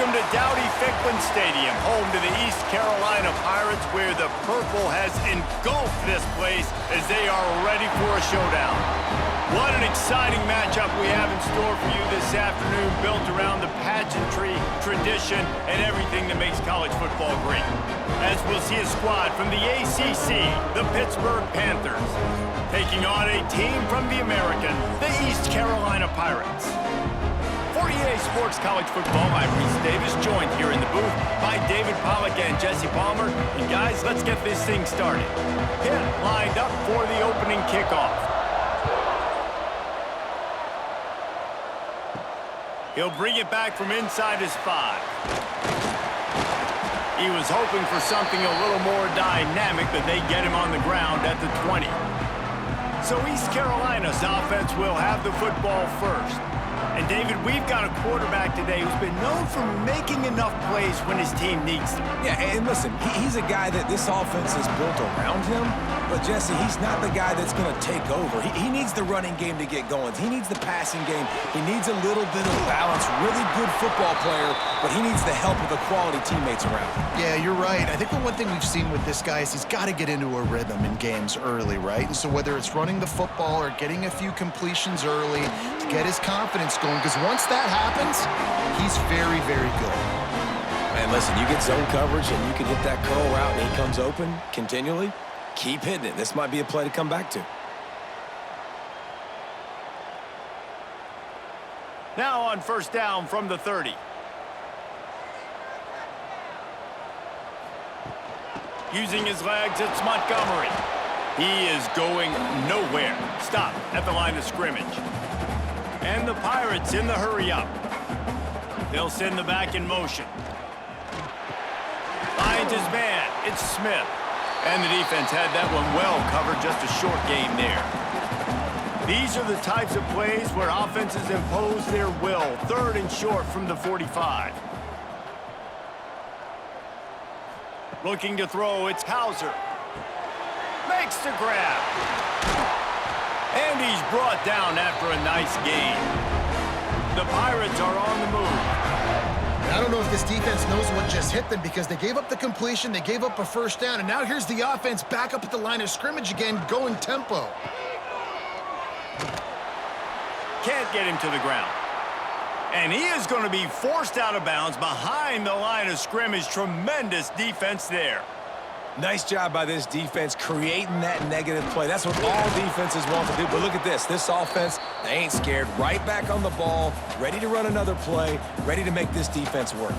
Welcome to Dowdy-Ficklen Stadium, home to the East Carolina Pirates, where the purple has engulfed this place as they are ready for a showdown. What an exciting matchup we have in store for you this afternoon, built around the pageantry, tradition, and everything that makes college football great. As we'll see a squad from the ACC, the Pittsburgh Panthers, taking on a team from the American, the East Carolina Pirates. For EA Sports College Football, I'm Reese Davis, joined here in the booth by David Pollack and Jesse Palmer. And guys, let's get this thing started. Pitt lined up for the opening kickoff. He'll bring it back from inside his 5. He was hoping for something a little more dynamic, but they get him on the ground at the 20. So East Carolina's offense will have the football first. And, David, we've got a quarterback today who's been known for making enough plays when his team needs them. Yeah, and listen, he's a guy that this offense is built around him. But, Jesse, he's not the guy that's going to take over. He needs the running game to get going. He needs the passing game. He needs a little bit of balance. Really good football player, but he needs the help of the quality teammates around him. Yeah, you're right. I think the one thing we've seen with this guy is he's got to get into a rhythm in games early, right? And so whether it's running the football or getting a few completions early to get his confidence going, because once that happens, he's very, very good. Man, listen, you get zone coverage and you can hit that curl route and he comes open continually. Keep hitting it. This might be a play to come back to. Now on first down from the 30. Using his legs, it's Montgomery. He is going nowhere. Stop at the line of scrimmage. And the Pirates in the hurry-up. They'll send the back in motion. Finds his man. It's Smith. And the defense had that one well covered, just a short game there. These are the types of plays where offenses impose their will. Third and short from the 45. Looking to throw, it's Hauser. Makes the grab. And he's brought down after a nice gain. The Pirates are on the move. I don't know if this defense knows what just hit them because they gave up the completion, they gave up a first down, and now here's the offense back up at the line of scrimmage again, going tempo. Can't get him to the ground. And he is going to be forced out of bounds behind the line of scrimmage. Tremendous defense there. Nice job by this defense creating that negative play. That's what all defenses want to do. But look at this. This offense, they ain't scared. Right back on the ball, ready to run another play, ready to make this defense work.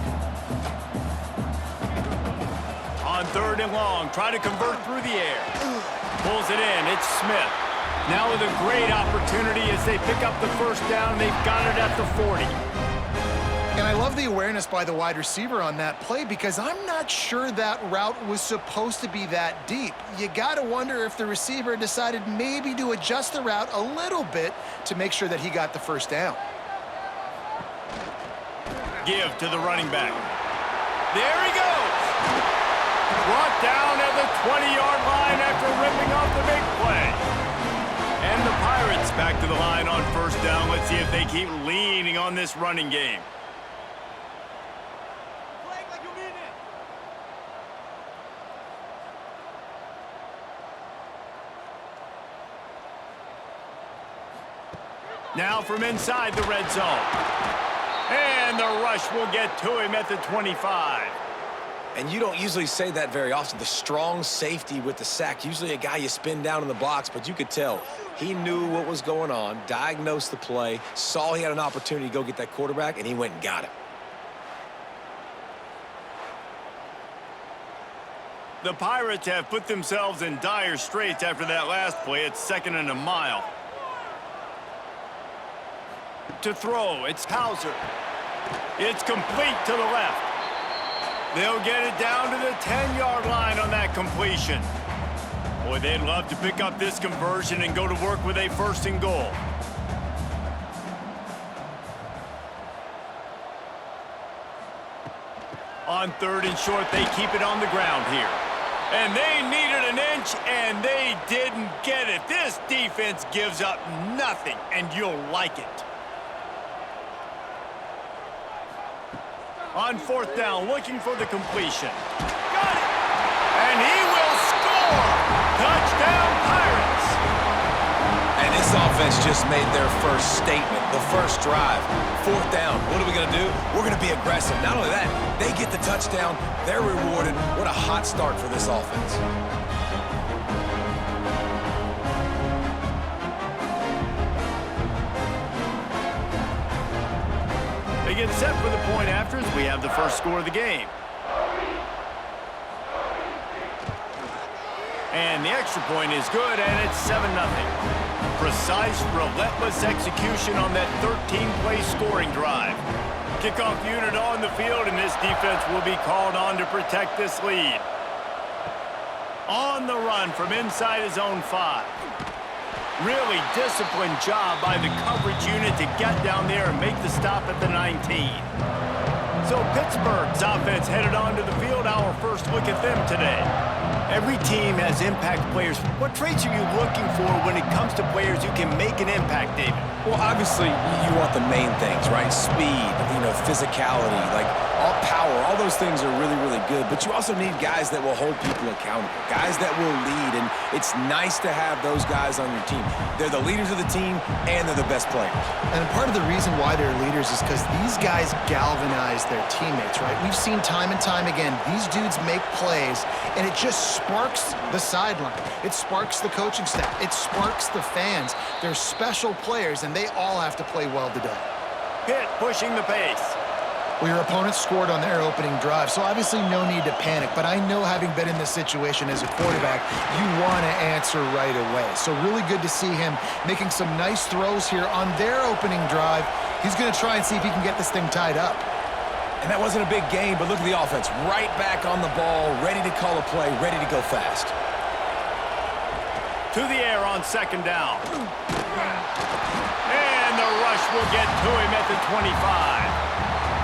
On third and long, try to convert through the air. Pulls it in. It's Smith. Now with a great opportunity as they pick up the first down. They've got it at the 40. And I love the awareness by the wide receiver on that play because I'm not sure that route was supposed to be that deep. You got to wonder if the receiver decided maybe to adjust the route a little bit to make sure that he got the first down. Give to the running back. There he goes. Brought down at the 20-yard line after ripping off the big play. And the Pirates back to the line on first down. Let's see if they keep leaning on this running game. Now from inside the red zone. And the rush will get to him at the 25. And you don't usually say that very often. The strong safety with the sack. Usually a guy you spin down in the box, but you could tell he knew what was going on, diagnosed the play, saw he had an opportunity to go get that quarterback, and he went and got him. The Pirates have put themselves in dire straits after that last play. It's second and a mile. To throw, it's Hauser. It's complete to the left. They'll get it down to the 10-yard line on that completion. Boy, they'd love to pick up this conversion and go to work with a first and goal. On third and short, they keep it on the ground here. And they needed an inch, and they didn't get it. This defense gives up nothing, and you'll like it. On fourth down, looking for the completion. Got it! And he will score! Touchdown, Pirates! And this offense just made their first statement, the first drive. Fourth down, what are we going to do? We're going to be aggressive. Not only that, they get the touchdown, they're rewarded. What a hot start for this offense. They get set for the point after as we have the first score of the game. And the extra point is good, and it's 7-0. Precise, relentless execution on that 13-play scoring drive. Kickoff unit on the field, and this defense will be called on to protect this lead. On the run from inside his own 5. Really disciplined job by the coverage unit to get down there and make the stop at the 19. So Pittsburgh's offense headed onto the field. Our first look at them today. Every team has impact players. What traits are you looking for when it comes to players who can make an impact, David? Well, obviously, you want the main things, right? Speed, physicality, like all power, all those things are really, really good. But you also need guys that will hold people accountable, guys that will lead. And it's nice to have those guys on your team. They're the leaders of the team, and they're the best players. And part of the reason why they're leaders is because these guys galvanize their teammates, right? We've seen time and time again, these dudes make plays, and it just sparks the sideline. It sparks the coaching staff. It sparks the fans. They're special players, and they all have to play well today. Pitt pushing the pace. Well, your opponent scored on their opening drive, so obviously no need to panic. But I know, having been in this situation as a quarterback, you want to answer right away. So really good to see him making some nice throws here on their opening drive. He's going to try and see if he can get this thing tied up. And that wasn't a big game, but look at the offense. Right back on the ball, ready to call a play, ready to go fast. To the air on second down. And the rush will get to him at the 25.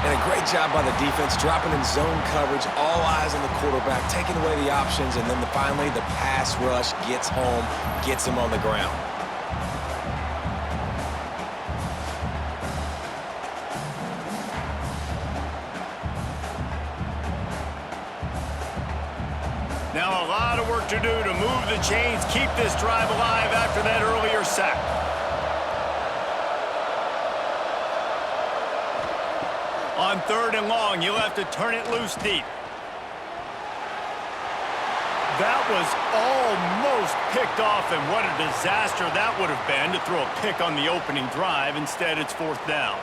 And a great job by the defense, dropping in zone coverage, all eyes on the quarterback, taking away the options, and then finally the pass rush gets home, gets him on the ground. Now a lot of work to do to move the chains, keep this drive alive after that earlier sack. On third and long, you'll have to turn it loose deep. That was almost picked off, and what a disaster that would have been to throw a pick on the opening drive. Instead, it's fourth down.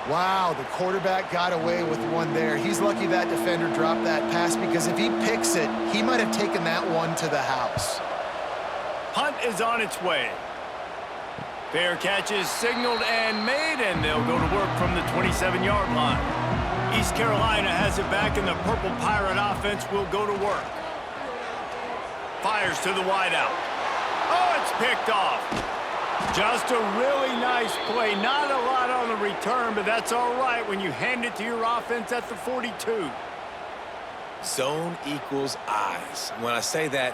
Wow, the quarterback got away with one there. He's lucky that defender dropped that pass, because if he picks it, he might have taken that one to the house. Punt is on its way. Fair catch is signaled and made, and they'll go to work from the 27-yard line. East Carolina has it back, and the Purple Pirate offense will go to work. Fires to the wideout. Oh, it's picked off. Just a really nice play. Not a lot on the return, but that's all right when you hand it to your offense at the 42. Zone equals eyes. When I say that,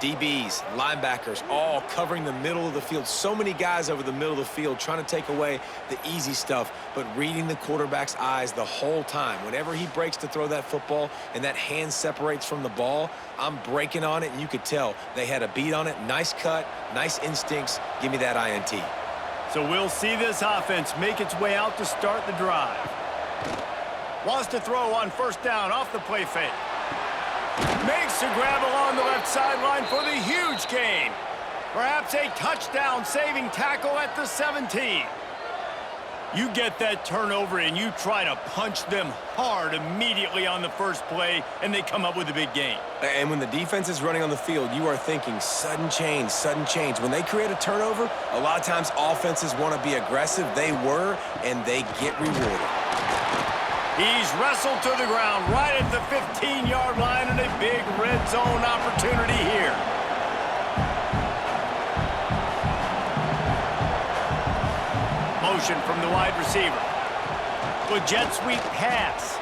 DBs, linebackers, all covering the middle of the field. So many guys over the middle of the field trying to take away the easy stuff, but reading the quarterback's eyes the whole time. Whenever he breaks to throw that football and that hand separates from the ball, I'm breaking on it, and you could tell they had a beat on it. Nice cut, nice instincts. Give me that INT. So we'll see this offense make its way out to start the drive. Wants to throw on first down off the play fake. Makes a grab along the left sideline for the huge gain. Perhaps a touchdown-saving tackle at the 17. You get that turnover and you try to punch them hard immediately on the first play, and they come up with a big gain. And when the defense is running on the field, you are thinking sudden change, sudden change. When they create a turnover, a lot of times offenses want to be aggressive. They were, and they get rewarded. He's wrestled to the ground right at the 15-yard line, and a big red zone opportunity here. Motion from the wide receiver. The jet sweep pass.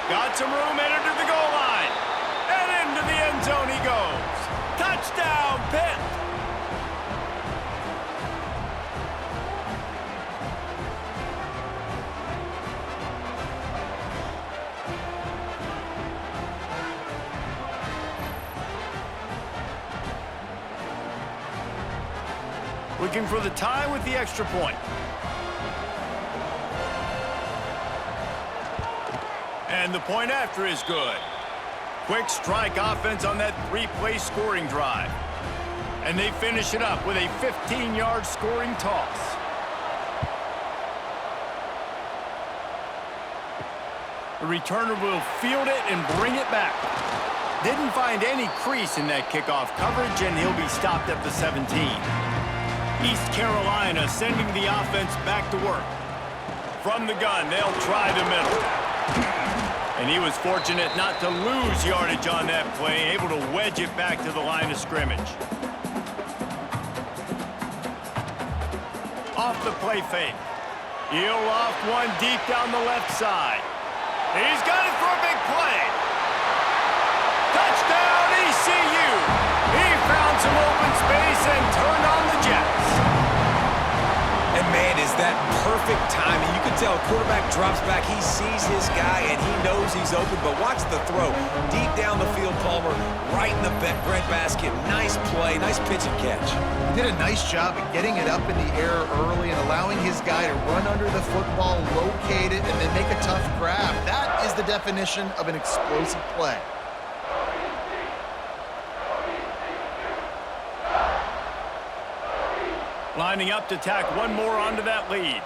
Got some room, entered to the goal line. And into the end zone he goes. Touchdown, Pitt! looking for the tie with the extra point. And the point after is good. Quick strike offense on that three-play scoring drive. And they finish it up with a 15-yard scoring toss. The returner will field it and bring it back. Didn't find any crease in that kickoff coverage, and he'll be stopped at the 17. East Carolina sending the offense back to work. From the gun, they'll try the middle. And he was fortunate not to lose yardage on that play, able to wedge it back to the line of scrimmage. Off the play fake. He'll loft one deep down the left side. He's got it for a big play. Touchdown, ECU. He found some open space and turned on the Jets. And man, is that perfect timing. You can tell quarterback drops back. He sees his guy, and he knows he's open. But watch the throw. Deep down the field, Palmer, right in the breadbasket. Nice play, nice pitch and catch. He did a nice job of getting it up in the air early and allowing his guy to run under the football, locate it, and then make a tough grab. That is the definition of an explosive play. Lining up to tack one more onto that lead.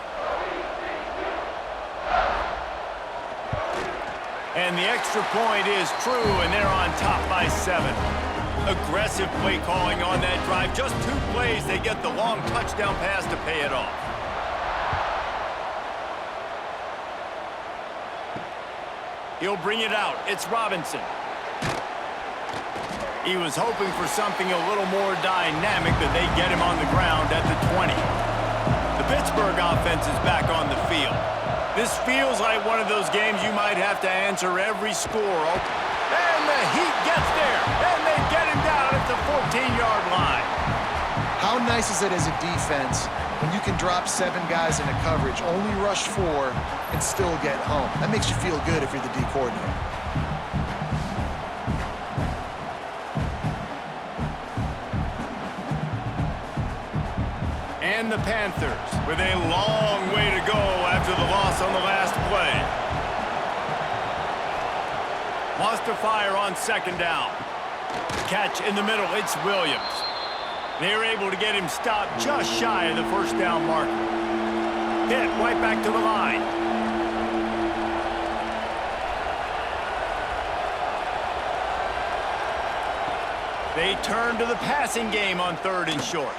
And the extra point is true, and they're on top by 7. Aggressive play calling on that drive. Just 2 plays, they get the long touchdown pass to pay it off. He'll bring it out. It's Robinson. He was hoping for something a little more dynamic, but they get him on the ground at the 20. The Pittsburgh offense is back on the field. This feels like one of those games you might have to answer every score. And the Heat gets there, and they get him down at the 14-yard line. How nice is it as a defense when you can drop 7 guys into coverage, only rush 4, and still get home? That makes you feel good if you're the D coordinator. And the Panthers with a long way to go after the loss on the last play. Lost to fire on 2nd down. Catch in the middle, it's Williams. They're able to get him stopped just shy of the 1st down marker. Hit right back to the line. They turn to the passing game on 3rd and short.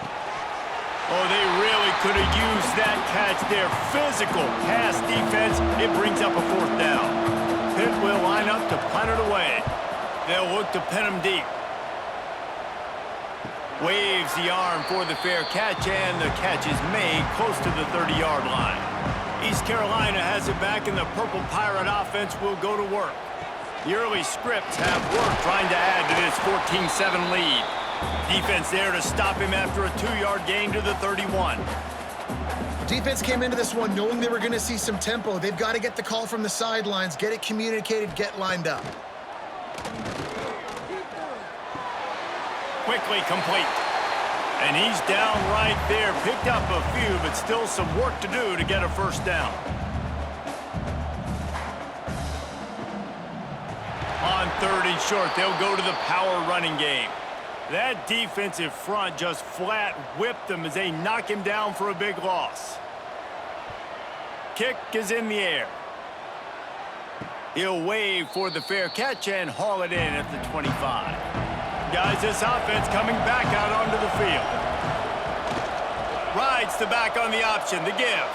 Oh, they really could have used that catch there. Physical pass defense. It brings up a 4th down. Pitt will line up to punt it away. They'll look to pin him deep. Waves the arm for the fair catch, and the catch is made close to the 30-yard line. East Carolina has it back, and the Purple Pirate offense will go to work. The early scripts have worked trying to add to this 14-7 lead. Defense there to stop him after a 2-yard gain to the 31. Defense came into this one knowing they were going to see some tempo. They've got to get the call from the sidelines, get it communicated, get lined up. Quickly complete. And he's down right there. Picked up a few, but still some work to do to get a 1st down. On 3rd and short, they'll go to the power running game. That defensive front just flat whipped them as they knock him down for a big loss. Kick is in the air. He'll wave for the fair catch and haul it in at the 25. Guys, this offense coming back out onto the field. Rides the back on the option, the give.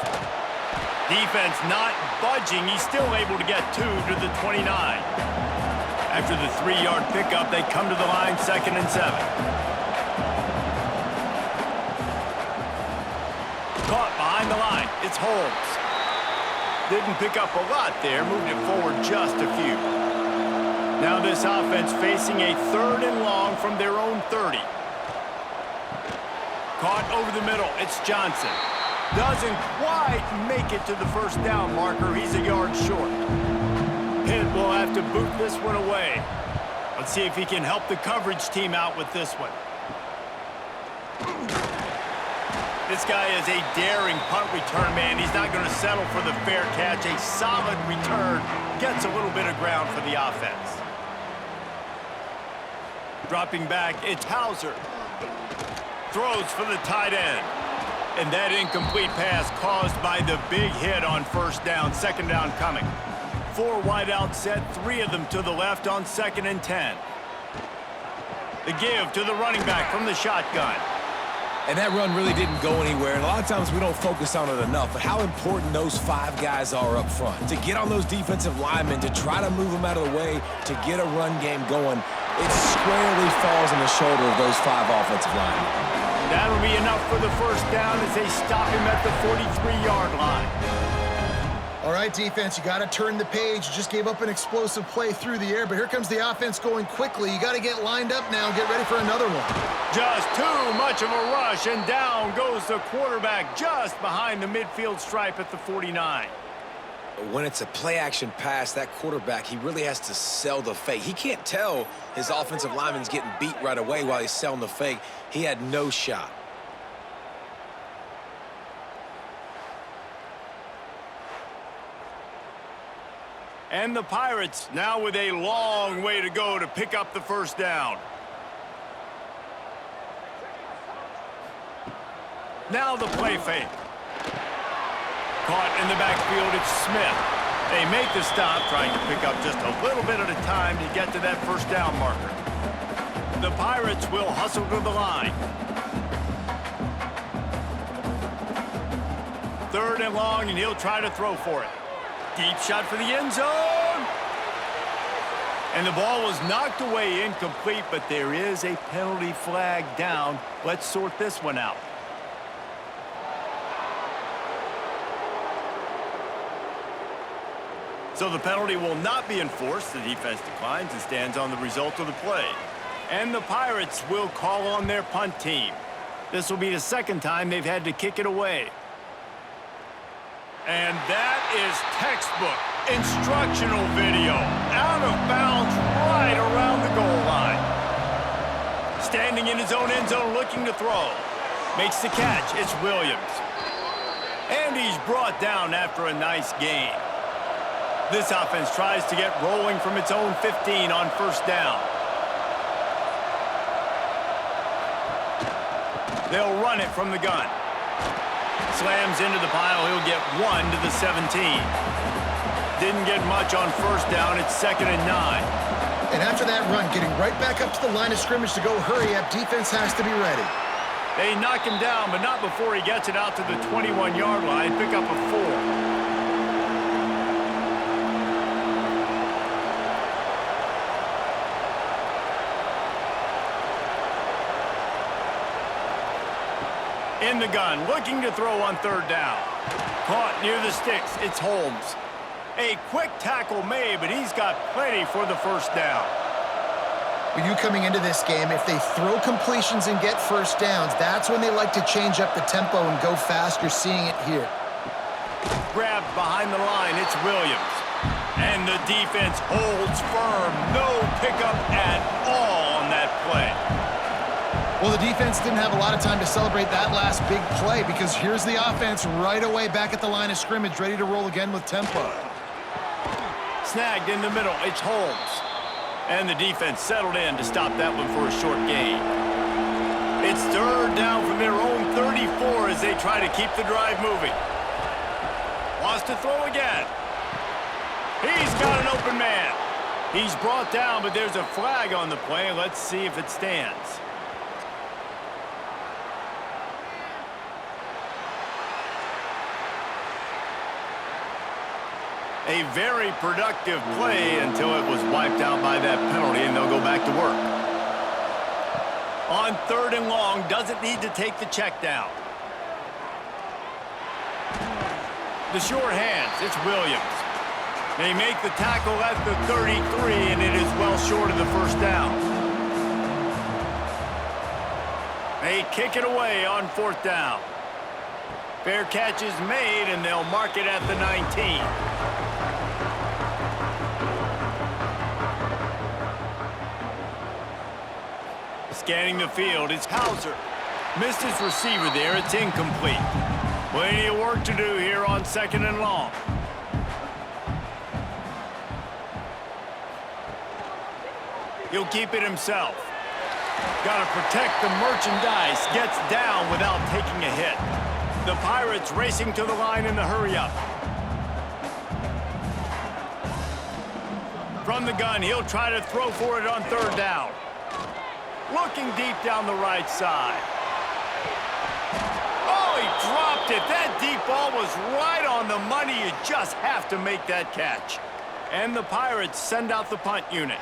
Defense not budging. He's still able to get 2 to the 29. After the 3-yard pickup, they come to the line 2nd and 7. Caught behind the line. It's Holmes. Didn't pick up a lot there. Moved it forward just a few. Now this offense facing a 3rd and long from their own 30. Caught over the middle. It's Johnson. Doesn't quite make it to the 1st down marker. He's a yard short. Pitt will have to boot this one away. Let's see if he can help the coverage team out with this one. This guy is a daring punt return man. He's not going to settle for the fair catch. A solid return gets a little bit of ground for the offense. Dropping back, it's Hauser. Throws for the tight end. And that incomplete pass caused by the big hit on first down. Second down coming. 4 wide out set, 3 of them to the left on 2nd and 10. The give to the running back from the shotgun. And that run really didn't go anywhere. And a lot of times we don't focus on it enough, but how important those 5 guys are up front. To get on those defensive linemen, to try to move them out of the way, to get a run game going, it squarely falls on the shoulder of those 5 offensive linemen. That'll be enough for the first down as they stop him at the 43-yard line. All right, defense, you got to turn the page. You just gave up an explosive play through the air, but here comes the offense going quickly. You got to get lined up now and get ready for another one. Just too much of a rush, and down goes the quarterback just behind the midfield stripe at the 49. When it's a play-action pass, that quarterback, he really has to sell the fake. He can't tell his offensive lineman's getting beat right away while he's selling the fake. He had no shot. And the Pirates now with a long way to go to pick up the first down. Now the play fake. Caught in the backfield, it's Smith. They make the stop, trying to pick up just a little bit at a time to get to that first down marker. The Pirates will hustle to the line. 3rd and long, and he'll try to throw for it. Deep shot for the end zone. And the ball was knocked away incomplete, but there is a penalty flag down. Let's sort this one out. So the penalty will not be enforced. The defense declines and stands on the result of the play. And the Pirates will call on their punt team. This will be the 2nd time they've had to kick it away. And that is textbook instructional video. Out of bounds right around the goal line. Standing in his own end zone looking to throw. Makes the catch. It's Williams. And he's brought down after a nice gain. This offense tries to get rolling from its own 15 on first down. They'll run it from the gun. Slams into the pile. He'll get 1 to the 17. Didn't get much on first down. It's 2nd and 9. And after that run, getting right back up to the line of scrimmage to go hurry up, defense has to be ready. They knock him down, but not before he gets it out to the 21-yard line. Pick up a 4. In the gun, looking to throw on 3rd down. Caught near the sticks, it's Holmes. A quick tackle made, but he's got plenty for the first down. With you coming into this game, if they throw completions and get first downs, that's when they like to change up the tempo and go fast. You're seeing it here. Grabbed behind the line, it's Williams. And the defense holds firm. No pickup at all on that play. Well, the defense didn't have a lot of time to celebrate that last big play because here's the offense right away back at the line of scrimmage, ready to roll again with tempo. Snagged in the middle, it's Holmes. And the defense settled in to stop that one for a short gain. It's 3rd down from their own 34 as they try to keep the drive moving. Wants to throw again. He's got an open man. He's brought down, but there's a flag on the play. Let's see if it stands. A very productive play until it was wiped out by that penalty, and they'll go back to work. On 3rd and long, doesn't need to take the check down. The short hands, it's Williams. They make the tackle at the 33, and it is well short of the first down. They kick it away on 4th down. Fair catch is made, and they'll mark it at the 19. Scanning the field, it's Hauser. Missed his receiver there. It's incomplete. Plenty of work to do here on 2nd and long. He'll keep it himself. Got to protect the merchandise. Gets down without taking a hit. The Pirates racing to the line in the hurry-up. From the gun, he'll try to throw for it on 3rd down. Looking deep down the right side. Oh, he dropped it. That deep ball was right on the money. You just have to make that catch. And the Pirates send out the punt unit.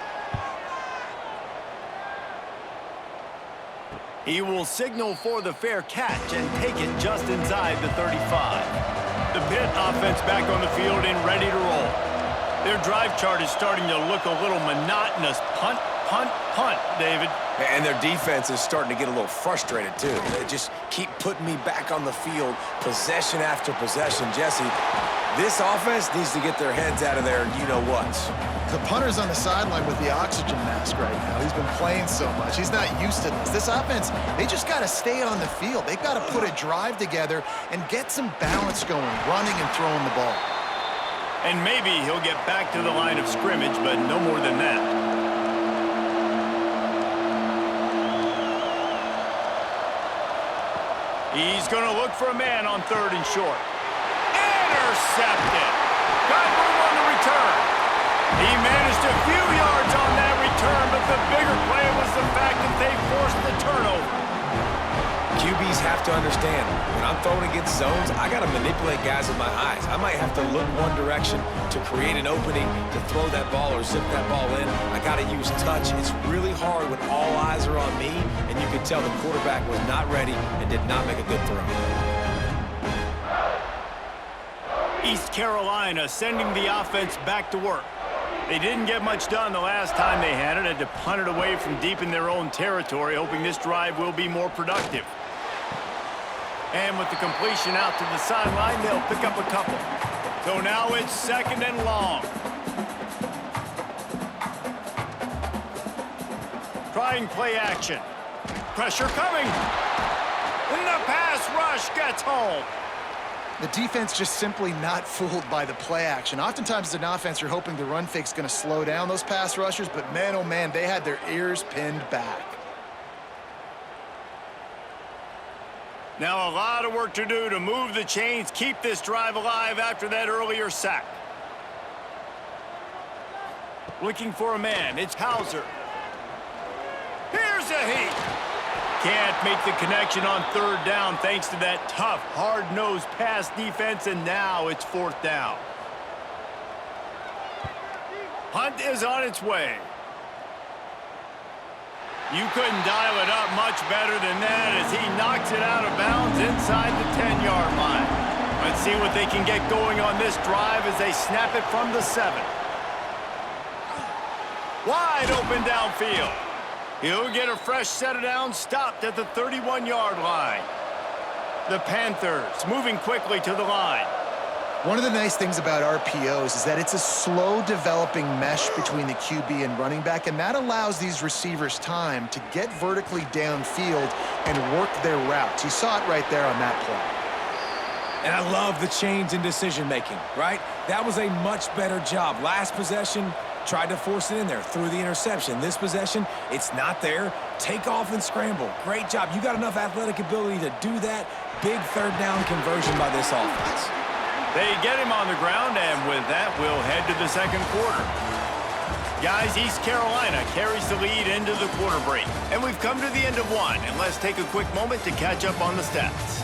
He will signal for the fair catch and take it just inside the 35. The Pitt offense back on the field and ready to roll. Their drive chart is starting to look a little monotonous. Punt, punt, punt, David. And their defense is starting to get a little frustrated, too. They just keep putting me back on the field, possession after possession. Jesse, this offense needs to get their heads out of there, you-know-whats. The punter's on the sideline with the oxygen mask right now. He's been playing so much. He's not used to this. This offense, they just got to stay on the field. They've got to put a drive together and get some balance going, running and throwing the ball. And maybe he'll get back to the line of scrimmage, but no more than that. He's going to look for a man on 3rd and short. Intercepted. Got room on the return. He managed a few yards on that return, but the bigger play was the fact that they forced the turnover. QBs have to understand, when I'm throwing against zones, I got to manipulate guys with my eyes. I might have to look one direction to create an opening to throw that ball or zip that ball in. I got to use touch. It's really hard when all eyes are on me, and you can tell the quarterback was not ready and did not make a good throw. East Carolina sending the offense back to work. They didn't get much done the last time they had it. Had to punt it away from deep in their own territory, hoping this drive will be more productive. And with the completion out to the sideline, they'll pick up a couple. So now it's 2nd and long. Trying play action. Pressure coming. And the pass rush gets home. The defense just simply not fooled by the play action. Oftentimes as an offense, you're hoping the run fake's going to slow down those pass rushers, but man, oh man, they had their ears pinned back. Now a lot of work to do to move the chains, keep this drive alive after that earlier sack. Looking for a man, it's Hauser. Here's a heat. Can't make the connection on 3rd down thanks to that tough, hard-nosed pass defense, and now it's 4th down. Punt is on its way. You couldn't dial it up much better than that as he knocks it out of bounds inside the 10-yard line. Let's see what they can get going on this drive as they snap it from the 7. Wide open downfield. He'll get a fresh set of downs stopped at the 31-yard line. The Panthers moving quickly to the line. One of the nice things about RPOs is that it's a slow developing mesh between the QB and running back, and that allows these receivers time to get vertically downfield and work their routes. You saw it right there on that play. And I love the change in decision-making, right? That was a much better job. Last possession, tried to force it in there, threw the interception. This possession, it's not there. Take off and scramble. Great job. You got enough athletic ability to do that. Big 3rd down conversion by this offense. They get him on the ground, and with that, we'll head to the 2nd quarter. Guys, East Carolina carries the lead into the quarter break. And we've come to the end of one, and let's take a quick moment to catch up on the stats.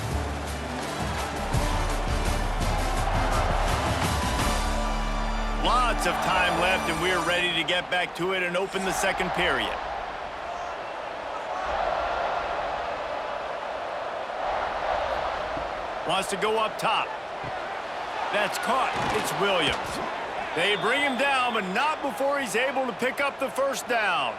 Lots of time left, and we're ready to get back to it and open the 2nd period. Wants to go up top. That's caught. It's Williams. They bring him down, but not before he's able to pick up the 1st down.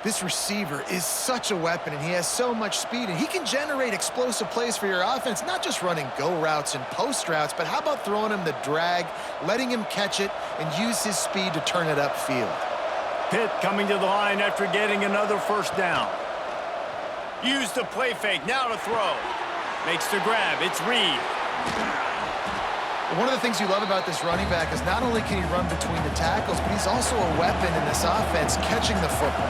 This receiver is such a weapon, and he has so much speed, and he can generate explosive plays for your offense, not just running go routes and post routes, but how about throwing him the drag, letting him catch it, and use his speed to turn it upfield. Pitt coming to the line after getting another 1st down. Use the play fake, now to throw. Makes the grab, it's Reed. One of the things you love about this running back is not only can he run between the tackles, but he's also a weapon in this offense, catching the football.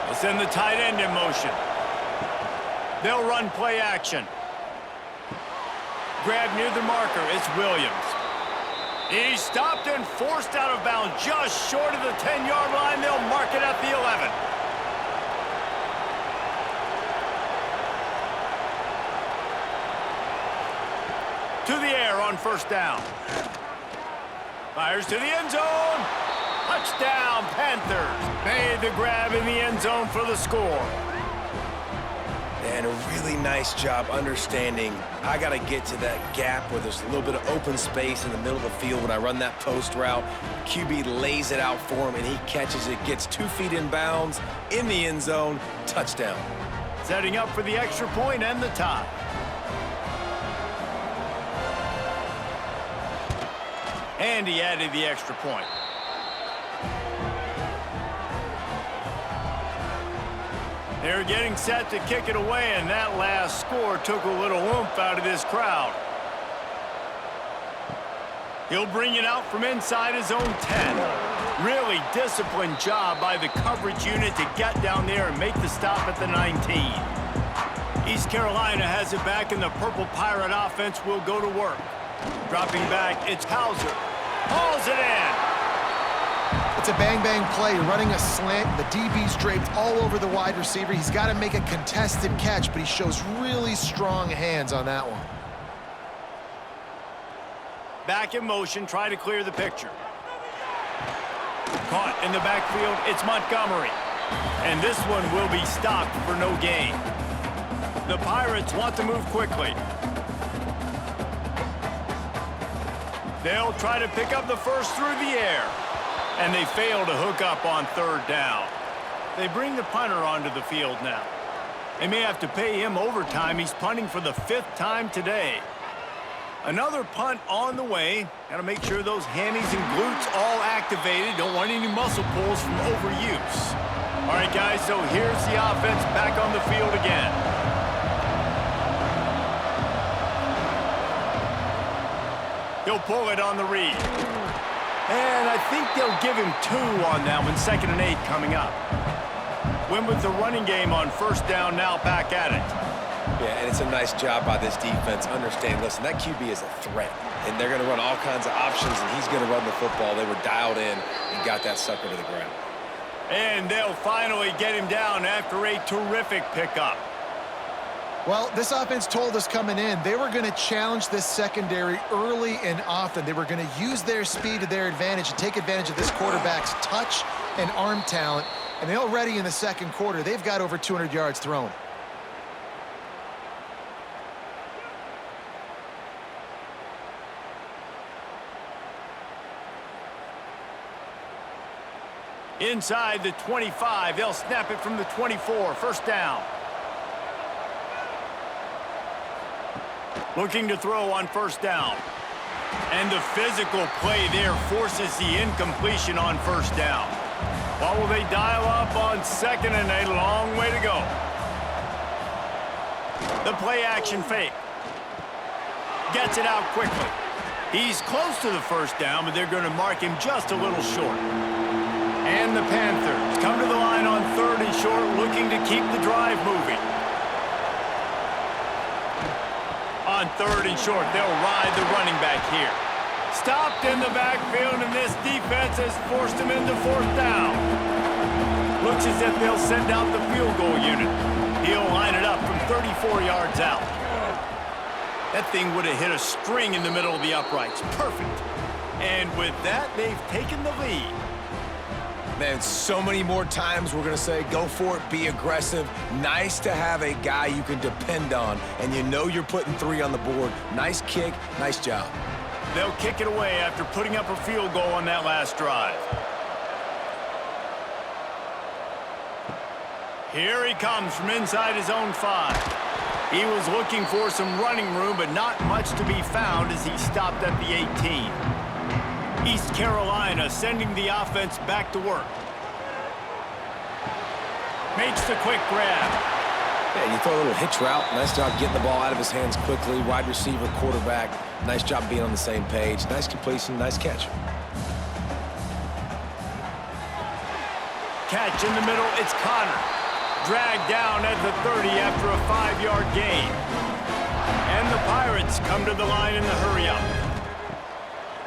We'll send the tight end in motion. They'll run play action. Grab near the marker, it's Williams. He's stopped and forced out of bounds just short of the 10-yard line. They'll mark it at the 11. To the air on first down. Fires to the end zone. Touchdown, Panthers. Made the grab in the end zone for the score. And a really nice job understanding I got to get to that gap where there's a little bit of open space in the middle of the field when I run that post route. QB lays it out for him, and he catches it, gets 2 feet in bounds, in the end zone, touchdown. Setting up for the extra point and the tie. And he added the extra point. They're getting set to kick it away, and that last score took a little oomph out of this crowd. He'll bring it out from inside his own 10. Really disciplined job by the coverage unit to get down there and make the stop at the 19. East Carolina has it back, and the Purple Pirate offense will go to work. Dropping back, it's Hauser. Hauls it in. It's a bang-bang play, running a slant. The DB's draped all over the wide receiver. He's got to make a contested catch, but he shows really strong hands on that one. Back in motion, try to clear the picture. Caught in the backfield, it's Montgomery. And this one will be stopped for no gain. The Pirates want to move quickly. They'll try to pick up the first through the air. And they fail to hook up on third down. They bring the punter onto the field now. They may have to pay him overtime. He's punting for the 5th time today. Another punt on the way. Got to make sure those hammies and glutes all activated. Don't want any muscle pulls from overuse. All right, guys, so here's the offense back on the field again. He'll pull it on the read. And I think they'll give him 2 on that one, 2nd and 8 coming up. Win with the running game on first down, now back at it. Yeah, and it's a nice job by this defense. Understand, listen, that QB is a threat, and they're going to run all kinds of options, and he's going to run the football. They were dialed in and got that sucker to the ground. And they'll finally get him down after a terrific pickup. Well, this offense told us coming in they were going to challenge this secondary early and often. They were going to use their speed to their advantage and take advantage of this quarterback's touch and arm talent. And they already in the second quarter, they've got over 200 yards thrown. Inside the 25, they'll snap it from the 24, first down. Looking to throw on first down. And the physical play there forces the incompletion on first down. What will they dial up on 2nd and 8? Long way to go. The play action fake. Gets it out quickly. He's close to the first down, but they're going to mark him just a little short. And the Panthers come to the line on 3rd and short, looking to keep the drive moving. On 3rd and short, they'll ride the running back here. Stopped in the backfield, and this defense has forced him into 4th down. Looks as if they'll send out the field goal unit. He'll line it up from 34 yards out. That thing would have hit a string in the middle of the uprights. Perfect. And with that, they've taken the lead. Man, so many more times we're going to say, go for it, be aggressive. Nice to have a guy you can depend on, and you know you're putting 3 on the board. Nice kick, nice job. They'll kick it away after putting up a field goal on that last drive. Here he comes from inside his own 5. He was looking for some running room, but not much to be found as he stopped at the 18. East Carolina sending the offense back to work. Makes the quick grab. Yeah, you throw a little hitch route. Nice job getting the ball out of his hands quickly. Wide receiver, quarterback. Nice job being on the same page. Nice completion, nice catch. Catch in the middle, it's Connor. Dragged down at the 30 after a 5-yard gain. And the Pirates come to the line in the hurry-up.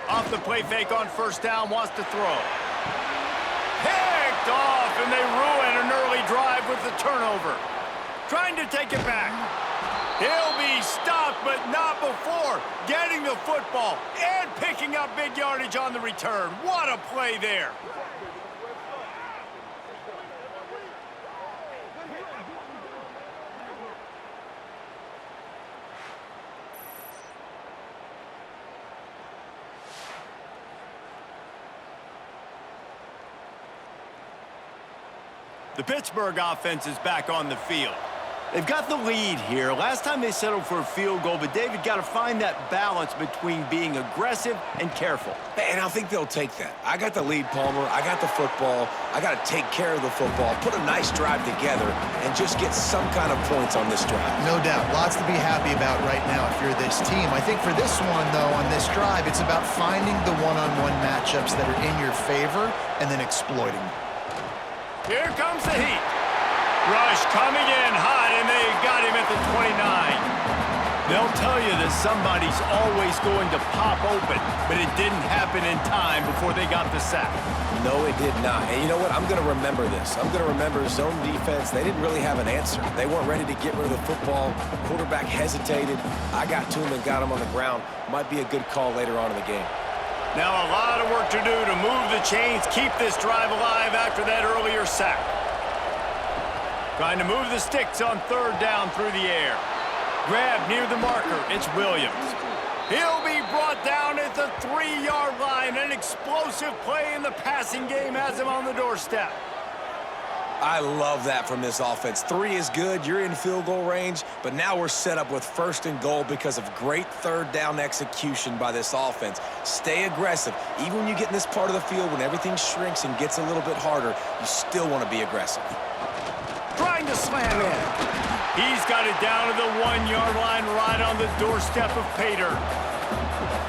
Off the play fake on first down, wants to throw. Picked off, and they ruin an early drive with the turnover. Trying to take it back. He'll be stopped, but not before getting the football and picking up big yardage on the return. What a play there. The Pittsburgh offense is back on the field. They've got the lead here. Last time they settled for a field goal, but David got to find that balance between being aggressive and careful. And I think they'll take that. I got the lead, Palmer. I got the football. I got to take care of the football, put a nice drive together, and just get some kind of points on this drive. No doubt. Lots to be happy about right now if you're this team. I think for this one, though, on this drive, it's about finding the one-on-one matchups that are in your favor and then exploiting them. Here comes the heat. Rush coming in hot, and they got him at the 29. They'll tell you that somebody's always going to pop open, but it didn't happen in time before they got the sack. No, it did not. And you know what? I'm going to remember this. I'm going to remember zone defense. They didn't really have an answer. They weren't ready to get rid of the football. Quarterback hesitated. I got to him and got him on the ground. Might be a good call later on in the game. Now a lot of work to do to move the chains, keep this drive alive after that earlier sack. Trying to move the sticks on third down through the air. Grab near the marker, it's Williams. He'll be brought down at the 3-yard line. An explosive play in the passing game has him on the doorstep. I love that from this offense. 3 is good. You're in field goal range, but now we're set up with 1st and goal because of great third down execution by this offense. Stay aggressive. Even when you get in this part of the field, when everything shrinks and gets a little bit harder, you still want to be aggressive. Trying to slam in. He's got it down to the 1-yard line right on the doorstep of Pater.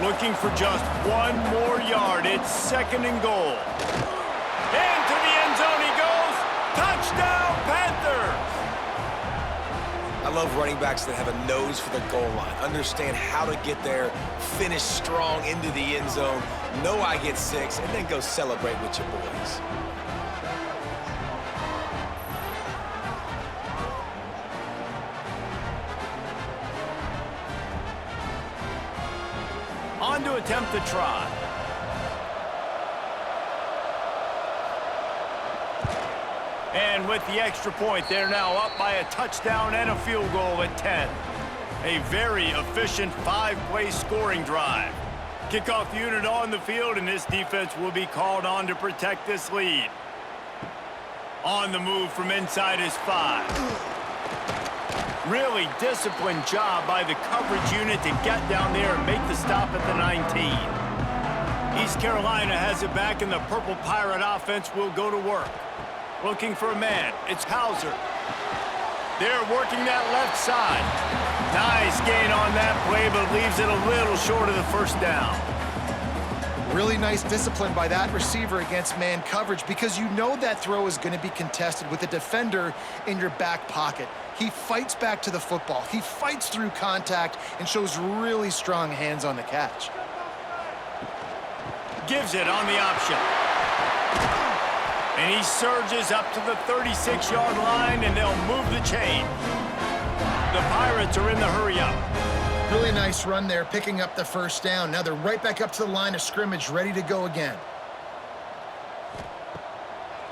Looking for just 1 more yard. It's 2nd and goal. Into the end zone he goes. Touchdown, Panthers! I love running backs that have a nose for the goal line. Understand how to get there, finish strong into the end zone, know I get 6, and then go celebrate with your boys. On to attempt the try. And with the extra point, they're now up by a touchdown and a field goal at 10. A very efficient 5-play scoring drive. Kickoff unit on the field, and this defense will be called on to protect this lead. On the move from inside his 5. Really disciplined job by the coverage unit to get down there and make the stop at the 19. East Carolina has it back, and the Purple Pirate offense will go to work. Looking for a man. It's Hauser. They're working that left side. Nice gain on that play, but leaves it a little short of the 1st down. Really nice discipline by that receiver against man coverage because you know that throw is going to be contested with a defender in your back pocket. He fights back to the football. He fights through contact and shows really strong hands on the catch. Gives it on the option. And he surges up to the 36-yard line, and they'll move the chain. The Pirates are in the hurry-up. Really nice run there, picking up the 1st down. Now they're right back up to the line of scrimmage, ready to go again.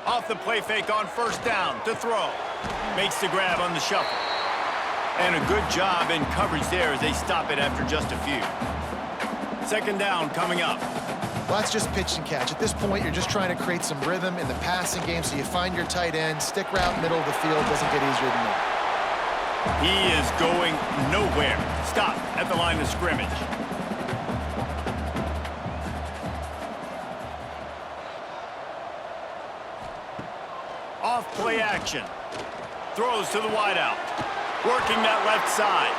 Off the play fake on 1st down to throw. Makes the grab on the shuffle. And a good job in coverage there as they stop it after just a few. 2nd down coming up. Well, that's just pitch and catch. At this point, you're just trying to create some rhythm in the passing game, so you find your tight end, stick route, middle of the field, doesn't get easier than that. He is going nowhere. Stop at the line of scrimmage. Off play action. Throws to the wideout. Working that left side.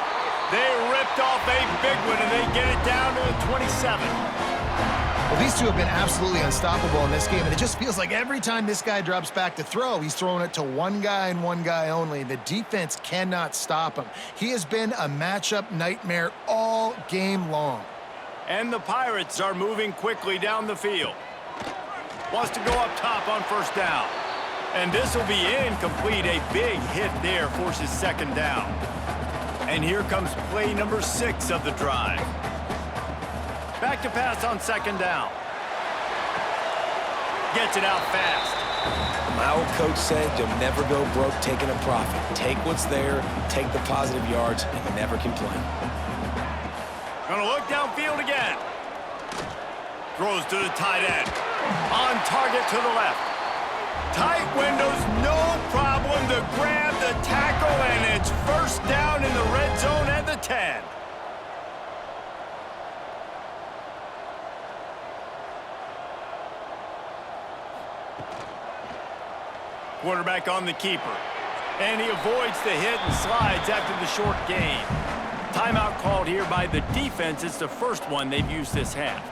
They ripped off a big one, and they get it down to the 27. Well, these two have been absolutely unstoppable in this game, and it just feels like every time this guy drops back to throw, he's throwing it to one guy and one guy only. The defense cannot stop him. He has been a matchup nightmare all game long. And the Pirates are moving quickly down the field. Wants to go up top on first down. And this will be incomplete. A big hit there forces second down. And here comes play number 6 of the drive. Back to pass on second down. Gets it out fast. My old coach said you'll never go broke taking a profit. Take what's there, take the positive yards, and never complain. Gonna look downfield again. Throws to the tight end. On target to the left. Tight windows, no problem to grab the tackle, and it's first down in the red zone at the 10. Quarterback on the keeper. And he avoids the hit and slides after the short gain. Timeout called here by the defense. It's the first one they've used this half.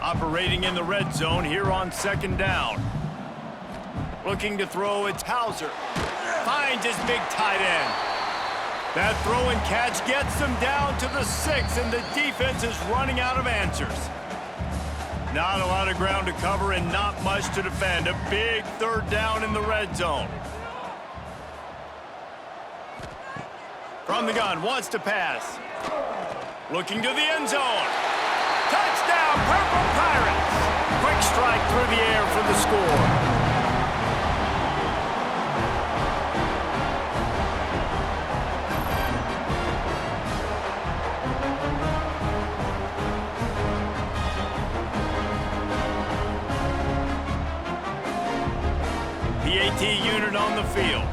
Operating in the red zone here on second down. Looking to throw, it's Hauser. Finds his big tight end. That throw and catch gets them down to the 6, and the defense is running out of answers. Not a lot of ground to cover and not much to defend. A big third down in the red zone. From the gun, wants to pass. Looking to the end zone. Touchdown, Purple Pirates! Quick strike through the air for the score. PAT unit on the field.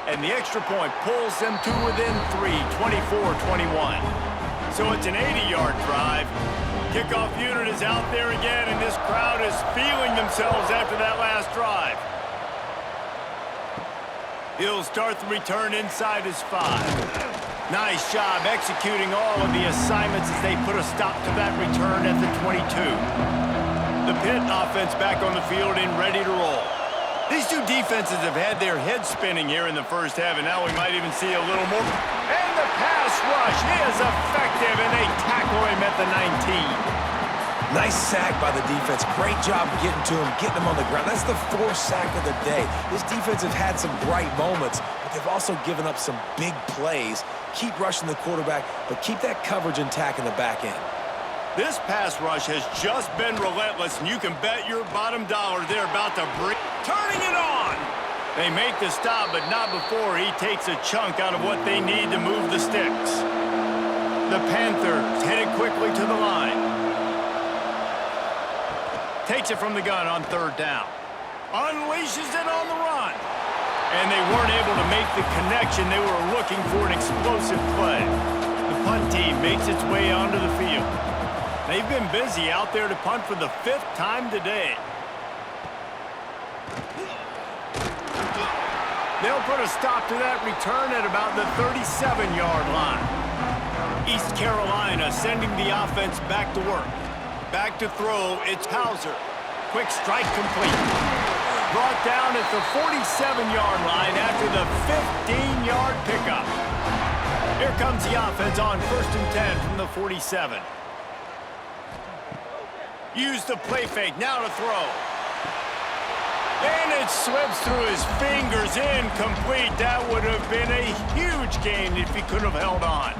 And the extra point pulls them to within 3, 24-21. So it's an 80-yard drive. Kickoff unit is out there again, and this crowd is feeling themselves after that last drive. He'll start the return inside his 5. Nice job executing all of the assignments as they put a stop to that return at the 22. The Pitt offense back on the field and ready to roll. These two defenses have had their heads spinning here in the first half, and now we might even see a little more. And the pass rush is effective, and they tackle him at the 19. Nice sack by the defense. Great job getting to him, getting him on the ground. That's the 4th sack of the day. This defense has had some bright moments, but they've also given up some big plays. Keep rushing the quarterback, but keep that coverage intact in the back end. This pass rush has just been relentless, and you can bet your bottom dollar they're about to break. Turning it on! They make the stop, but not before he takes a chunk out of what they need to move the sticks. The Panthers headed quickly to the line. Takes it from the gun on third down. Unleashes it on the run. And they weren't able to make the connection. They were looking for an explosive play. The punt team makes its way onto the field. They've been busy out there to punt for the 5th time today. They'll put a stop to that return at about the 37-yard line. East Carolina sending the offense back to work. Back to throw, it's Hauser. Quick strike complete. Brought down at the 47-yard line after the 15-yard pickup. Here comes the offense on 1st and 10 from the 47. Use the play fake, now to throw. And it slips through his fingers, incomplete. That would have been a huge gain if he could have held on.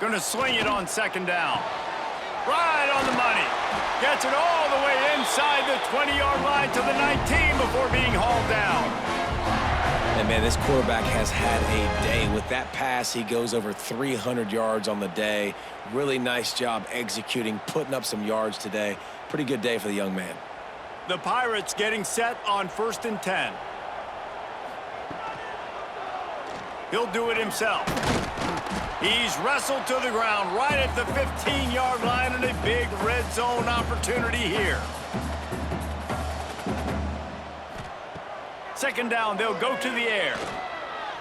Gonna swing it on second down. Right on the money. Gets it all the way inside the 20-yard line to the 19 before being hauled down. And, man, this quarterback has had a day. With that pass, he goes over 300 yards on the day. Really nice job executing, putting up some yards today. Pretty good day for the young man. The Pirates getting set on 1st and 10. He'll do it himself. He's wrestled to the ground right at the 15-yard line, and a big red zone opportunity here. Second down, they'll go to the air.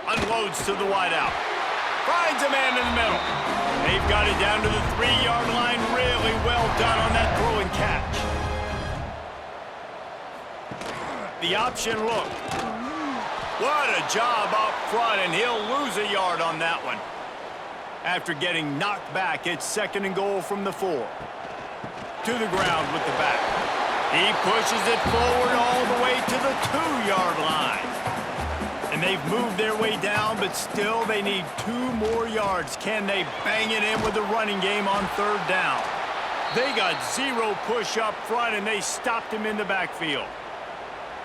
Unloads to the wideout. Finds a man in the middle. They've got it down to the 3-yard line. Really well done on that throw and catch. The option look. What a job up front, and he'll lose a yard on that one. After getting knocked back, it's second and goal from the 4. To the ground with the back. He pushes it forward all the way to the 2-yard line. And they've moved their way down, but still they need 2 more yards. Can they bang it in with the running game on third down? They got 0 push up front, and they stopped him in the backfield.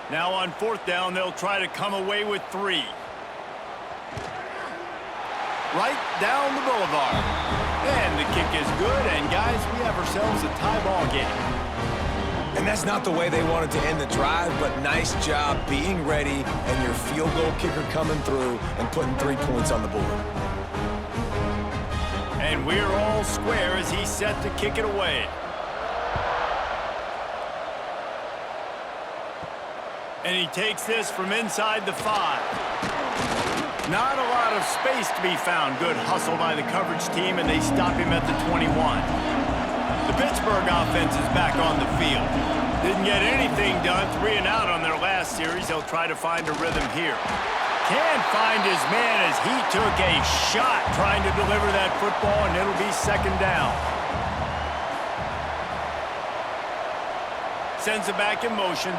Now on fourth down, they'll try to come away with 3. Right down the boulevard. And the kick is good, and guys, we have ourselves a tie ball game. And that's not the way they wanted to end the drive, but nice job being ready and your field goal kicker coming through and putting 3 points on the board. And we're all square as he's set to kick it away. And he takes this from inside the 5. Not a lot of space to be found. Good hustle by the coverage team, and they stop him at the 21. The Pittsburgh offense is back on the field. Didn't get anything done, 3 and out on their last series. They'll try to find a rhythm here. Can't find his man as he took a shot trying to deliver that football, and it'll be second down. Sends it back in motion.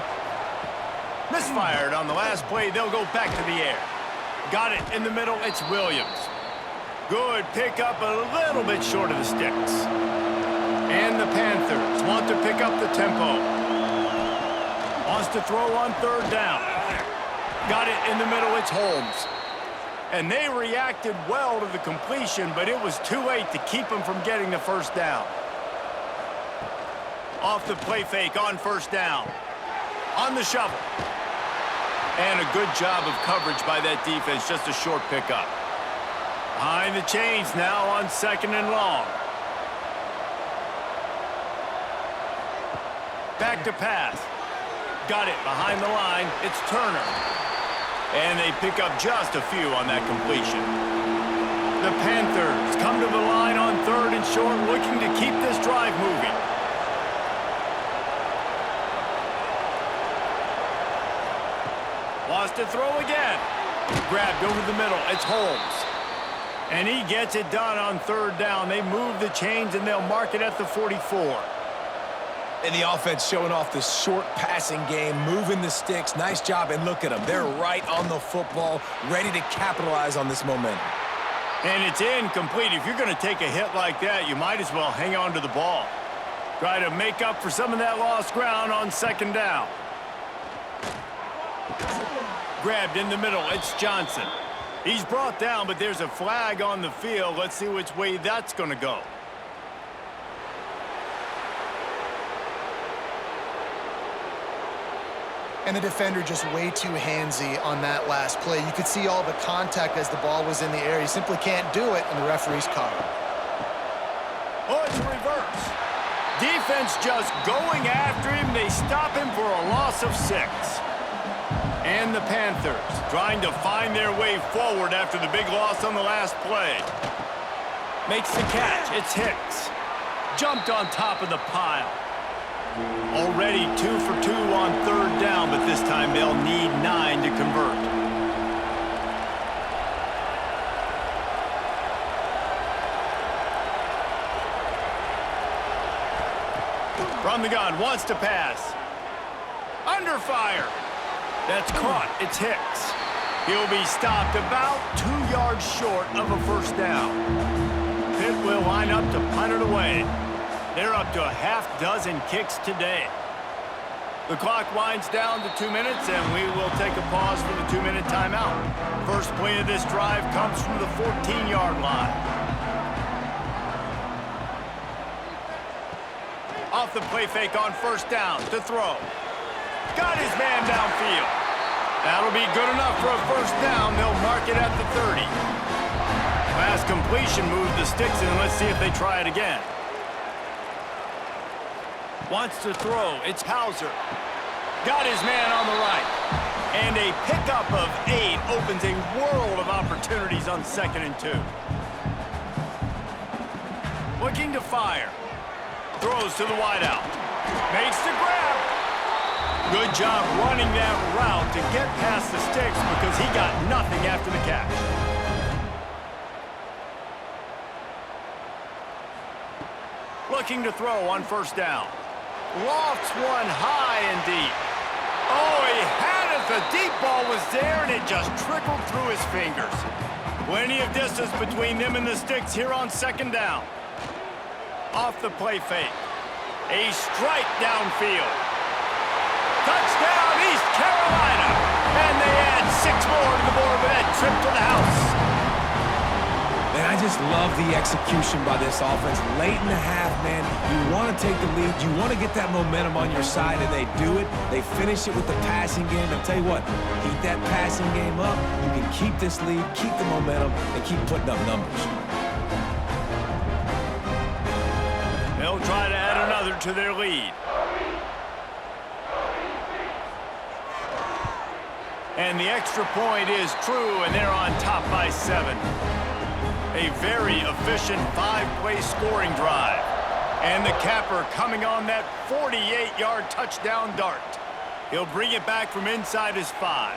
Misfired on the last play. They'll go back to the air. Got it in the middle. It's Williams. Good pickup, a little bit short of the sticks. And the Panthers want to pick up the tempo. Wants to throw on third down. Got it in the middle. It's Holmes. And they reacted well to the completion, but it was too late to keep them from getting the first down. Off the play fake on first down. On the shovel. And a good job of coverage by that defense. Just a short pickup. Behind the chains now on second and long. Back to pass. Got it behind the line. It's Turner. And they pick up just a few on that completion. The Panthers come to the line on third and short, looking to keep this drive moving. Wants to throw again. Grabbed over the middle. It's Holmes. And he gets it done on third down. They move the chains, and they'll mark it at the 44. And the offense showing off the short passing game, moving the sticks. Nice job, and look at them. They're right on the football, ready to capitalize on this momentum. And it's incomplete. If you're going to take a hit like that, you might as well hang on to the ball. Try to make up for some of that lost ground on second down. Grabbed in the middle. It's Johnson. He's brought down, but there's a flag on the field. Let's see which way that's going to go. And the defender just way too handsy on that last play. You could see all the contact as the ball was in the air. He simply can't do it, and the referee's caught him. Oh, it's a reverse. Defense just going after him. They stop him for a loss of 6. And the Panthers trying to find their way forward after the big loss on the last play. Makes the catch. It's Hicks. Jumped on top of the pile. Already 2 for 2 on third down, but this time they'll need 9 to convert. From the gun, wants to pass. Under fire. That's caught. It's Hicks. He'll be stopped about 2 yards short of a first down. Pitt will line up to punt it away. They're up to a half-dozen kicks today. The clock winds down to 2 minutes, and we will take a pause for the 2-minute timeout. First play of this drive comes from the 14-yard line. Off the play fake on first down to throw. Got his man downfield. That'll be good enough for a first down. They'll mark it at the 30. Pass completion moved the sticks in. Let's see if they try it again. Wants to throw. It's Hauser. Got his man on the right. And a pickup of 8 opens a world of opportunities on 2nd and 2. Looking to fire. Throws to the wideout. Makes the grab. Good job running that route to get past the sticks because he got nothing after the catch. Looking to throw on 1st down. Lofts one high and deep. Oh, he had it. The deep ball was there, and it just trickled through his fingers. Plenty of distance between them and the sticks here on 2nd down. Off the play fake. A strike downfield. Touchdown, East Carolina. And they add 6 more to the board with that trip to the house. Man, I just love the execution by this offense. Late in the half, man, you want to take the lead. You want to get that momentum on your side, and they do it. They finish it with the passing game. I'll tell you what, keep that passing game up. You can keep this lead, keep the momentum, and keep putting up numbers. They'll try to add another to their lead. And the extra point is true, and they're on top by 7. A very efficient 5-play scoring drive. And the capper coming on that 48-yard touchdown dart. He'll bring it back from inside his 5.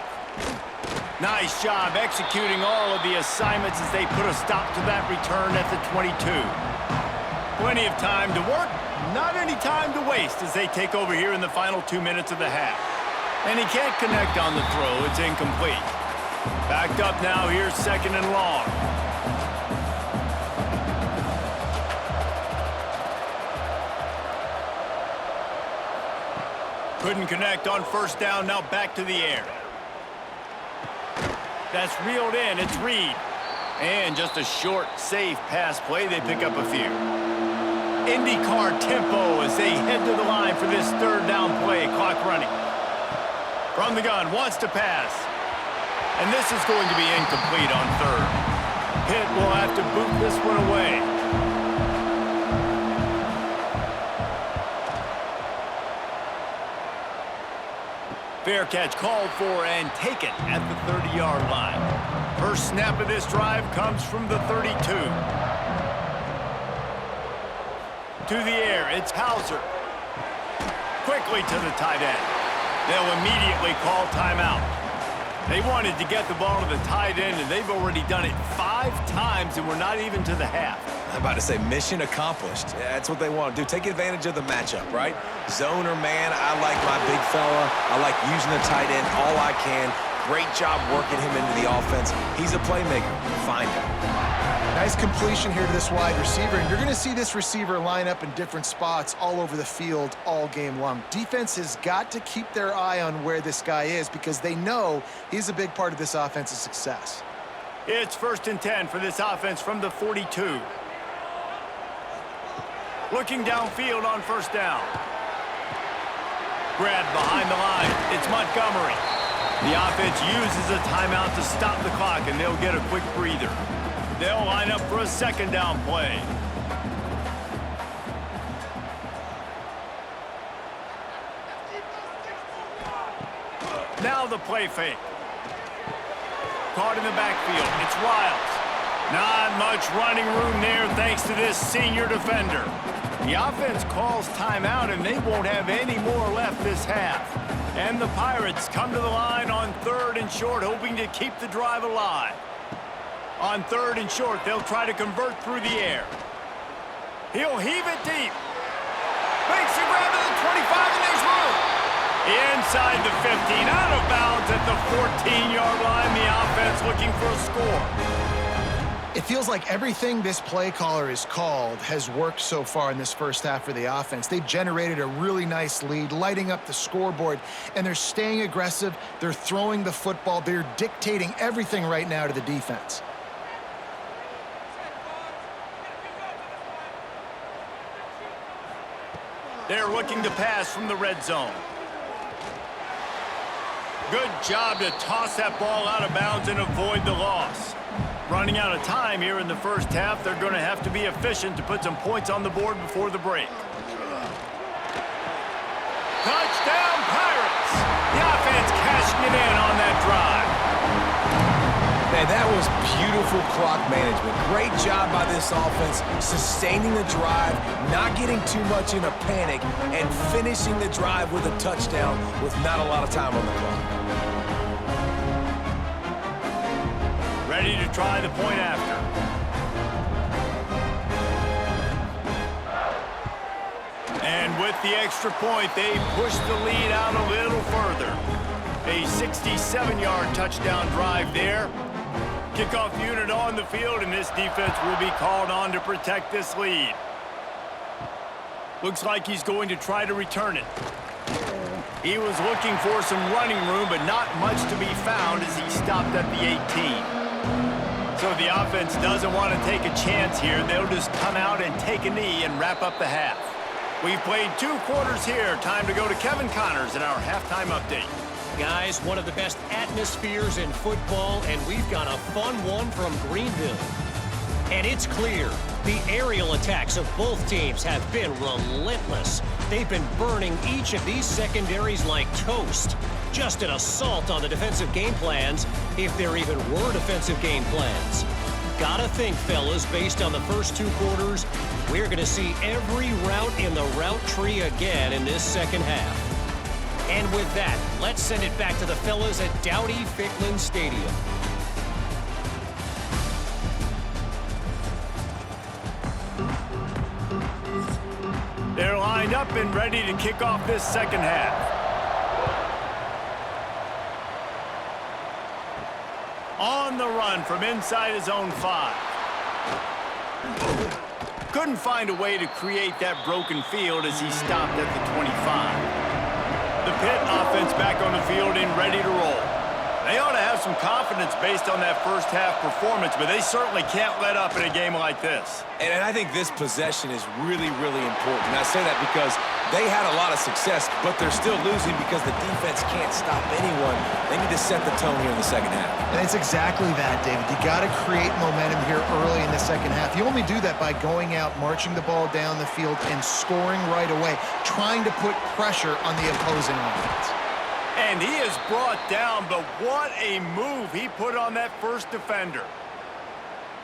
Nice job executing all of the assignments as they put a stop to that return at the 22. Plenty of time to work, not any time to waste as they take over here in the final 2 minutes of the half. And he can't connect on the throw. It's incomplete. Backed up now. Here's 2nd and long. Couldn't connect on 1st down. Now back to the air. That's reeled in. It's Reed. And just a short, safe pass play. They pick up a few. IndyCar tempo as they head to the line for this 3rd down play. Clock running. From the gun, wants to pass. And this is going to be incomplete on 3rd. Pitt will have to boot this one away. Fair catch called for and taken at the 30-yard line. First snap of this drive comes from the 32. To the air, it's Hauser. Quickly to the tight end. They'll immediately call timeout. They wanted to get the ball to the tight end, and they've already done it 5 times, and we're not even to the half. I'm about to say mission accomplished. Yeah, that's what they want to do. Take advantage of the matchup, right? Zone or man, I like my big fella. I like using the tight end all I can. Great job working him into the offense. He's a playmaker. Find him. Nice completion here to this wide receiver, and you're going to see this receiver line up in different spots all over the field all game long. Defense has got to keep their eye on where this guy is because they know he's a big part of this offense's success. It's 1st and 10 for this offense from the 42. Looking downfield on 1st down. Grabbed behind the line. It's Montgomery. The offense uses a timeout to stop the clock, and they'll get a quick breather. They'll line up for a 2nd down play. Now the play fake. Caught in the backfield. It's Wiles. Not much running room there thanks to this senior defender. The offense calls timeout, and they won't have any more left this half. And the Pirates come to the line on 3rd and short, hoping to keep the drive alive. On 3rd and short, they'll try to convert through the air. He'll heave it deep. Makes the grab to the 25, and there's room. Inside the 15, out of bounds at the 14-yard line. The offense looking for a score. It feels like everything this play caller has called has worked so far in this first half for the offense. They've generated a really nice lead, lighting up the scoreboard, and they're staying aggressive. They're throwing the football. They're dictating everything right now to the defense. They're looking to pass from the red zone. Good job to toss that ball out of bounds and avoid the loss. Running out of time here in the first half, they're going to have to be efficient to put some points on the board before the break. Touchdown, Pirates! The offense cashing it in on that drive. Man, that was beautiful clock management. Great job by this offense, sustaining the drive, not getting too much in a panic, and finishing the drive with a touchdown with not a lot of time on the clock. Ready to try the point after. And with the extra point, they push the lead out a little further. A 67-yard touchdown drive there. Kickoff unit on the field, and this defense will be called on to protect this lead. Looks like he's going to try to return it. He was looking for some running room, but not much to be found as he stopped at the 18. So the offense doesn't want to take a chance here. They'll just come out and take a knee and wrap up the half. We've played 2 quarters here. Time to go to Kevin Connors in our halftime update. Guys, one of the best atmospheres in football, and we've got a fun one from Greenville. And it's clear, the aerial attacks of both teams have been relentless. They've been burning each of these secondaries like toast. Just an assault on the defensive game plans, if there even were defensive game plans. Gotta think, fellas, based on the first 2 quarters, we're gonna see every route in the route tree again in this second half. And with that, let's send it back to the fellas at Dowdy-Ficklin Stadium. They're lined up and ready to kick off this second half. On the run from inside his own 5. Couldn't find a way to create that broken field as he stopped at the 25. The Pitt offense back on the field and ready to roll. They ought to have some confidence based on that first half performance, but they certainly can't let up in a game like this. And I think this possession is really, really important. And I say that because they had a lot of success, but they're still losing because the defense can't stop anyone. They need to set the tone here in the second half. And it's exactly that, David. You got to create momentum here early in the second half. You only do that by going out, marching the ball down the field, and scoring right away, trying to put pressure on the opposing offense. And he is brought down, but what a move he put on that first defender.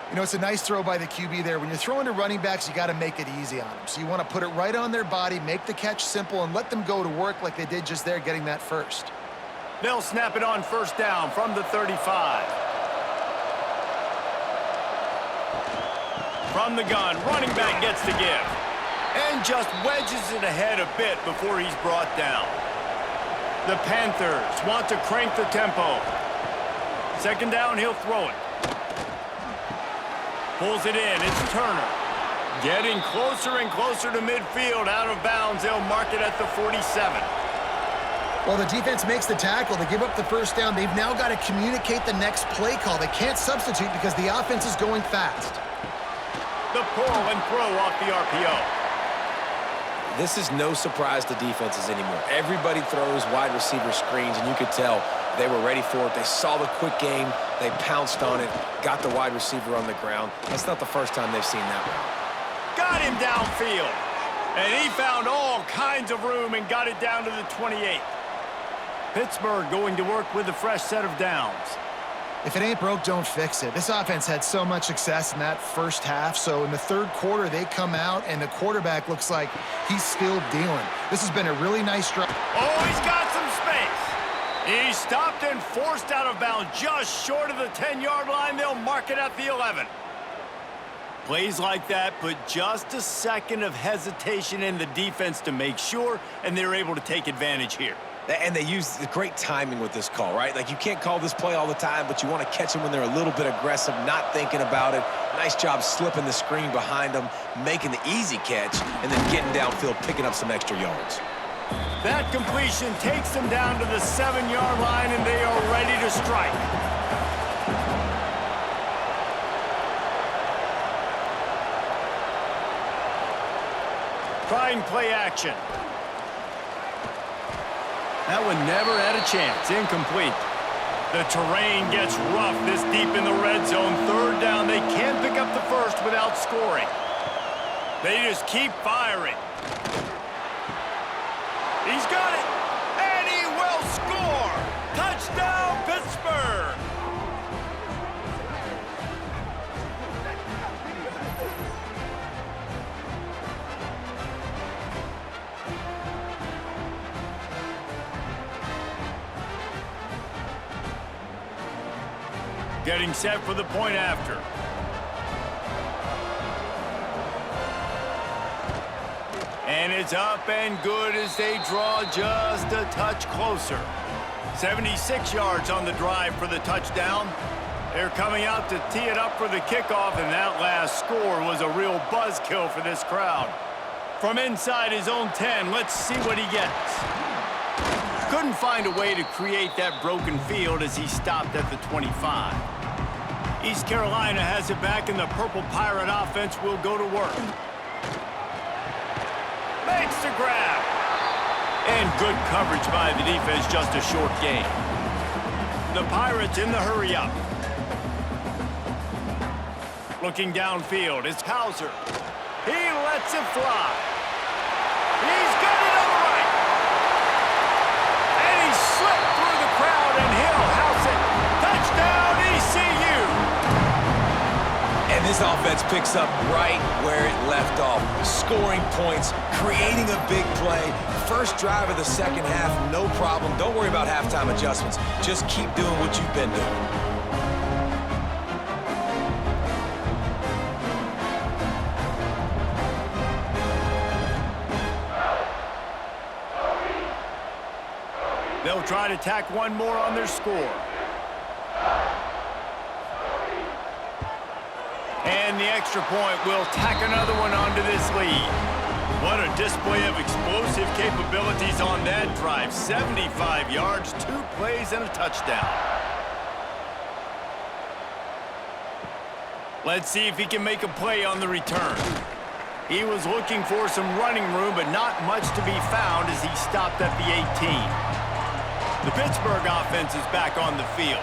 You know, it's a nice throw by the QB there. When you're throwing to running backs, you got to make it easy on them. So you want to put it right on their body, make the catch simple, and let them go to work like they did just there, getting that first. They'll snap it on first down from the 35. From the gun, running back gets the give. And just wedges it ahead a bit before he's brought down. The Panthers want to crank the tempo. Second down, he'll throw it. Pulls it in, it's Turner. Getting closer and closer to midfield, out of bounds. They'll mark it at the 47. Well, the defense makes the tackle. They give up the first down. They've now got to communicate the next play call. They can't substitute because the offense is going fast. The pull and throw off the RPO. This is no surprise to defenses anymore. Everybody throws wide receiver screens, and you could tell they were ready for it. They saw the quick game. They pounced on it, got the wide receiver on the ground. That's not the first time they've seen that route. Got him downfield. And he found all kinds of room and got it down to the 28. Pittsburgh going to work with a fresh set of downs. If it ain't broke, don't fix it. This offense had so much success in that first half, so in the third quarter, they come out, and the quarterback looks like he's still dealing. This has been a really nice drive. Oh, he's got some space. He stopped and forced out of bounds just short of the 10-yard line. They'll mark it at the 11. Plays like that put just a second of hesitation in the defense to make sure, and they're able to take advantage here. And they use great timing with this call, right? Like, you can't call this play all the time, but you want to catch them when they're a little bit aggressive, not thinking about it. Nice job slipping the screen behind them, making the easy catch, and then getting downfield, picking up some extra yards. That completion takes them down to the 7-yard line, and they are ready to strike. Trying play action. That one never had a chance. Incomplete. The terrain gets rough this deep in the red zone. Third down, they can't pick up the first without scoring. They just keep firing. He's got it, and he will score. Touchdown, Pittsburgh. Getting set for the point after. And it's up and good as they draw just a touch closer. 76 yards on the drive for the touchdown. They're coming out to tee it up for the kickoff, and that last score was a real buzzkill for this crowd. From inside his own 10, let's see what he gets. Couldn't find a way to create that broken field as he stopped at the 25. East Carolina has it back, and the Purple Pirate offense will go to work. Makes the grab. And good coverage by the defense, just a short gain. The Pirates in the hurry-up. Looking downfield, it's Hauser. He lets it fly. He's got it on the right. And he slipped through the crowd, and he'll house it. Touchdown, ECU. And this offense picks up right where it left off. Scoring points, creating a big play. First drive of the second half, no problem. Don't worry about halftime adjustments. Just keep doing what you've been doing. They'll try to tack one more on their score. And the extra point will tack another one onto this lead. What a display of explosive capabilities on that drive. 75 yards, 2 plays, and a touchdown. Let's see if he can make a play on the return. He was looking for some running room, but not much to be found as he stopped at the 18. The Pittsburgh offense is back on the field.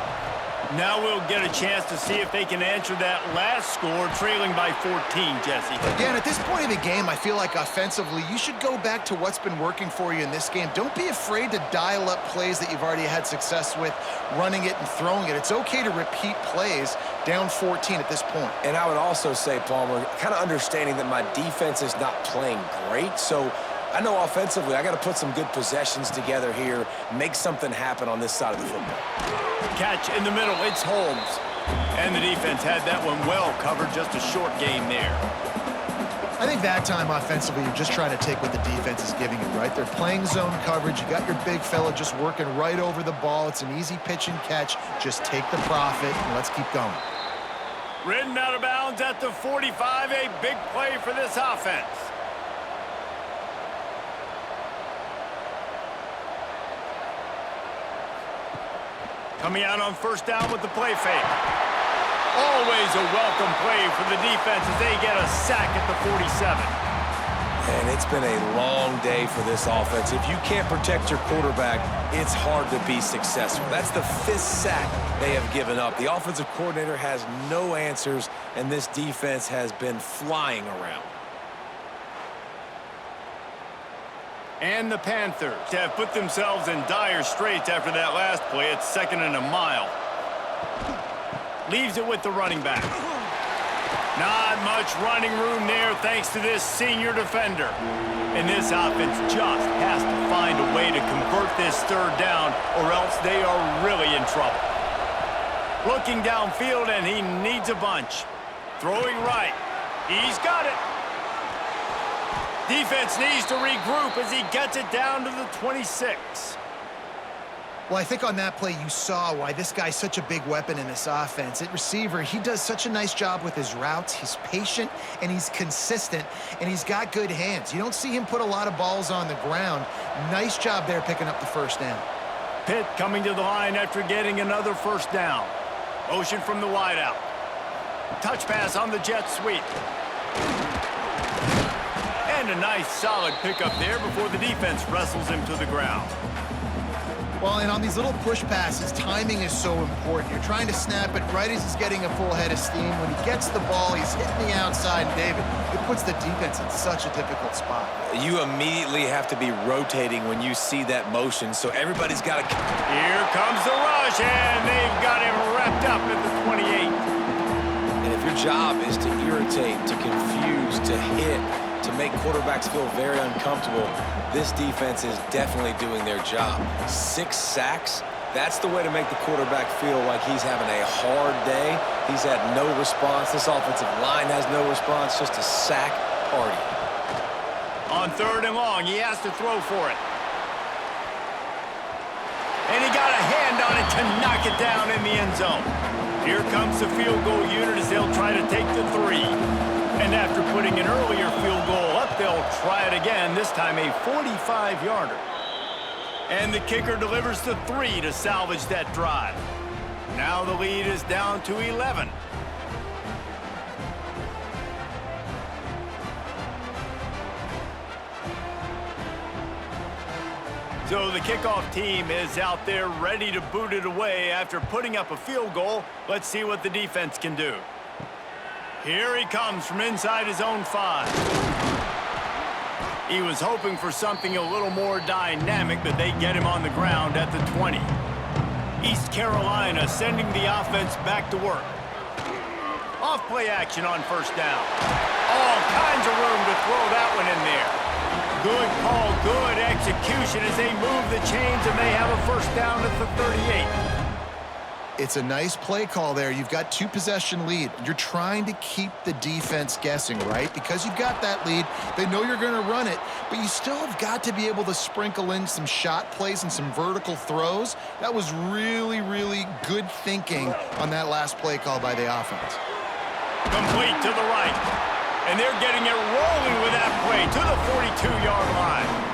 Now we'll get a chance to see if they can answer that last score, trailing by 14, Jesse. Yeah, and at this point in the game, I feel like offensively, you should go back to what's been working for you in this game. Don't be afraid to dial up plays that you've already had success with, running it and throwing it. It's okay to repeat plays down 14 at this point. And I would also say, Palmer, kind of understanding that my defense is not playing great, so I know offensively I got to put some good possessions together here, make something happen on this side of the football. Catch in the middle, it's Holmes. And the defense had that one well covered, just a short gain there. I think that time offensively, you're just trying to take what the defense is giving you, right? They're playing zone coverage. You got your big fella just working right over the ball. It's an easy pitch and catch. Just take the profit, and let's keep going. Ridden out of bounds at the 45, a big play for this offense. Coming out on first down with the play fake. Always a welcome play for the defense as they get a sack at the 47. And it's been a long day for this offense. If you can't protect your quarterback, it's hard to be successful. That's the 5th sack they have given up. The offensive coordinator has no answers, and this defense has been flying around. And the Panthers have put themselves in dire straits after that last play. It's 2nd and a mile. Leaves it with the running back. Not much running room there thanks to this senior defender. And this offense just has to find a way to convert this 3rd down, or else they are really in trouble. Looking downfield, and he needs a bunch. Throwing right. He's got it. Defense needs to regroup as he gets it down to the 26. Well, I think on that play you saw why this guy's such a big weapon in this offense. At receiver, he does such a nice job with his routes. He's patient, and he's consistent, and he's got good hands. You don't see him put a lot of balls on the ground. Nice job there picking up the 1st down. Pitt coming to the line after getting another 1st down. Motion from the wideout. Touch pass on the jet sweep. And a nice solid pickup there before the defense wrestles him to the ground. Well, and on these little push passes, timing is so important. You're trying to snap it right as he's getting a full head of steam. When he gets the ball, he's hitting the outside, and David, it puts the defense in such a difficult spot. You immediately have to be rotating when you see that motion, so everybody's got to... Here comes the rush, and they've got him wrapped up at the 28. And if your job is to irritate, to confuse, to hit, to make quarterbacks feel very uncomfortable, this defense is definitely doing their job. 6 sacks, that's the way to make the quarterback feel like he's having a hard day. He's had no response. This offensive line has no response, just a sack party. On 3rd and long, he has to throw for it. And he got a hand on it to knock it down in the end zone. Here comes the field goal unit as they'll try to take the 3. And after putting an earlier field goal up, they'll try it again, this time a 45-yarder. And the kicker delivers the 3 to salvage that drive. Now the lead is down to 11. So the kickoff team is out there ready to boot it away after putting up a field goal. Let's see what the defense can do. Here he comes from inside his own 5. He was hoping for something a little more dynamic, but they get him on the ground at the 20. East Carolina sending the offense back to work. Off play action on 1st down. All kinds of room to throw that one in there. Good call, good execution as they move the chains, and they have a 1st down at the 38. It's a nice play call there. You've got 2-possession lead. You're trying to keep the defense guessing, right? Because you've got that lead, they know you're going to run it, but you still have got to be able to sprinkle in some shot plays and some vertical throws. That was really, really good thinking on that last play call by the offense. Complete to the right. And they're getting it rolling with that play to the 42-yard line.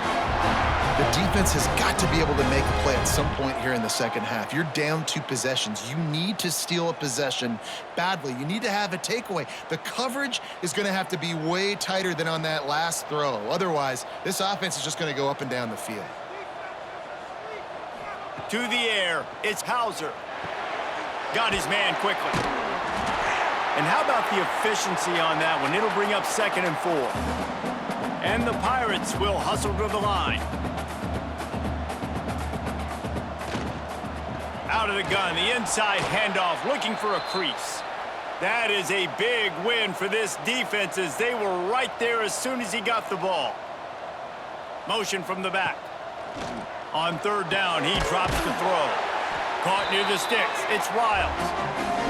The defense has got to be able to make a play at some point here in the second half. You're down 2 possessions. You need to steal a possession badly. You need to have a takeaway. The coverage is going to have to be way tighter than on that last throw. Otherwise, this offense is just going to go up and down the field. To the air, it's Hauser. Got his man quickly. And how about the efficiency on that one? It'll bring up 2nd and 4. And the Pirates will hustle to the line. Out of the gun, the inside handoff, looking for a crease. That is a big win for this defense as they were right there as soon as he got the ball. Motion from the back. On 3rd down, he drops the throw. Caught near the sticks, it's Riles.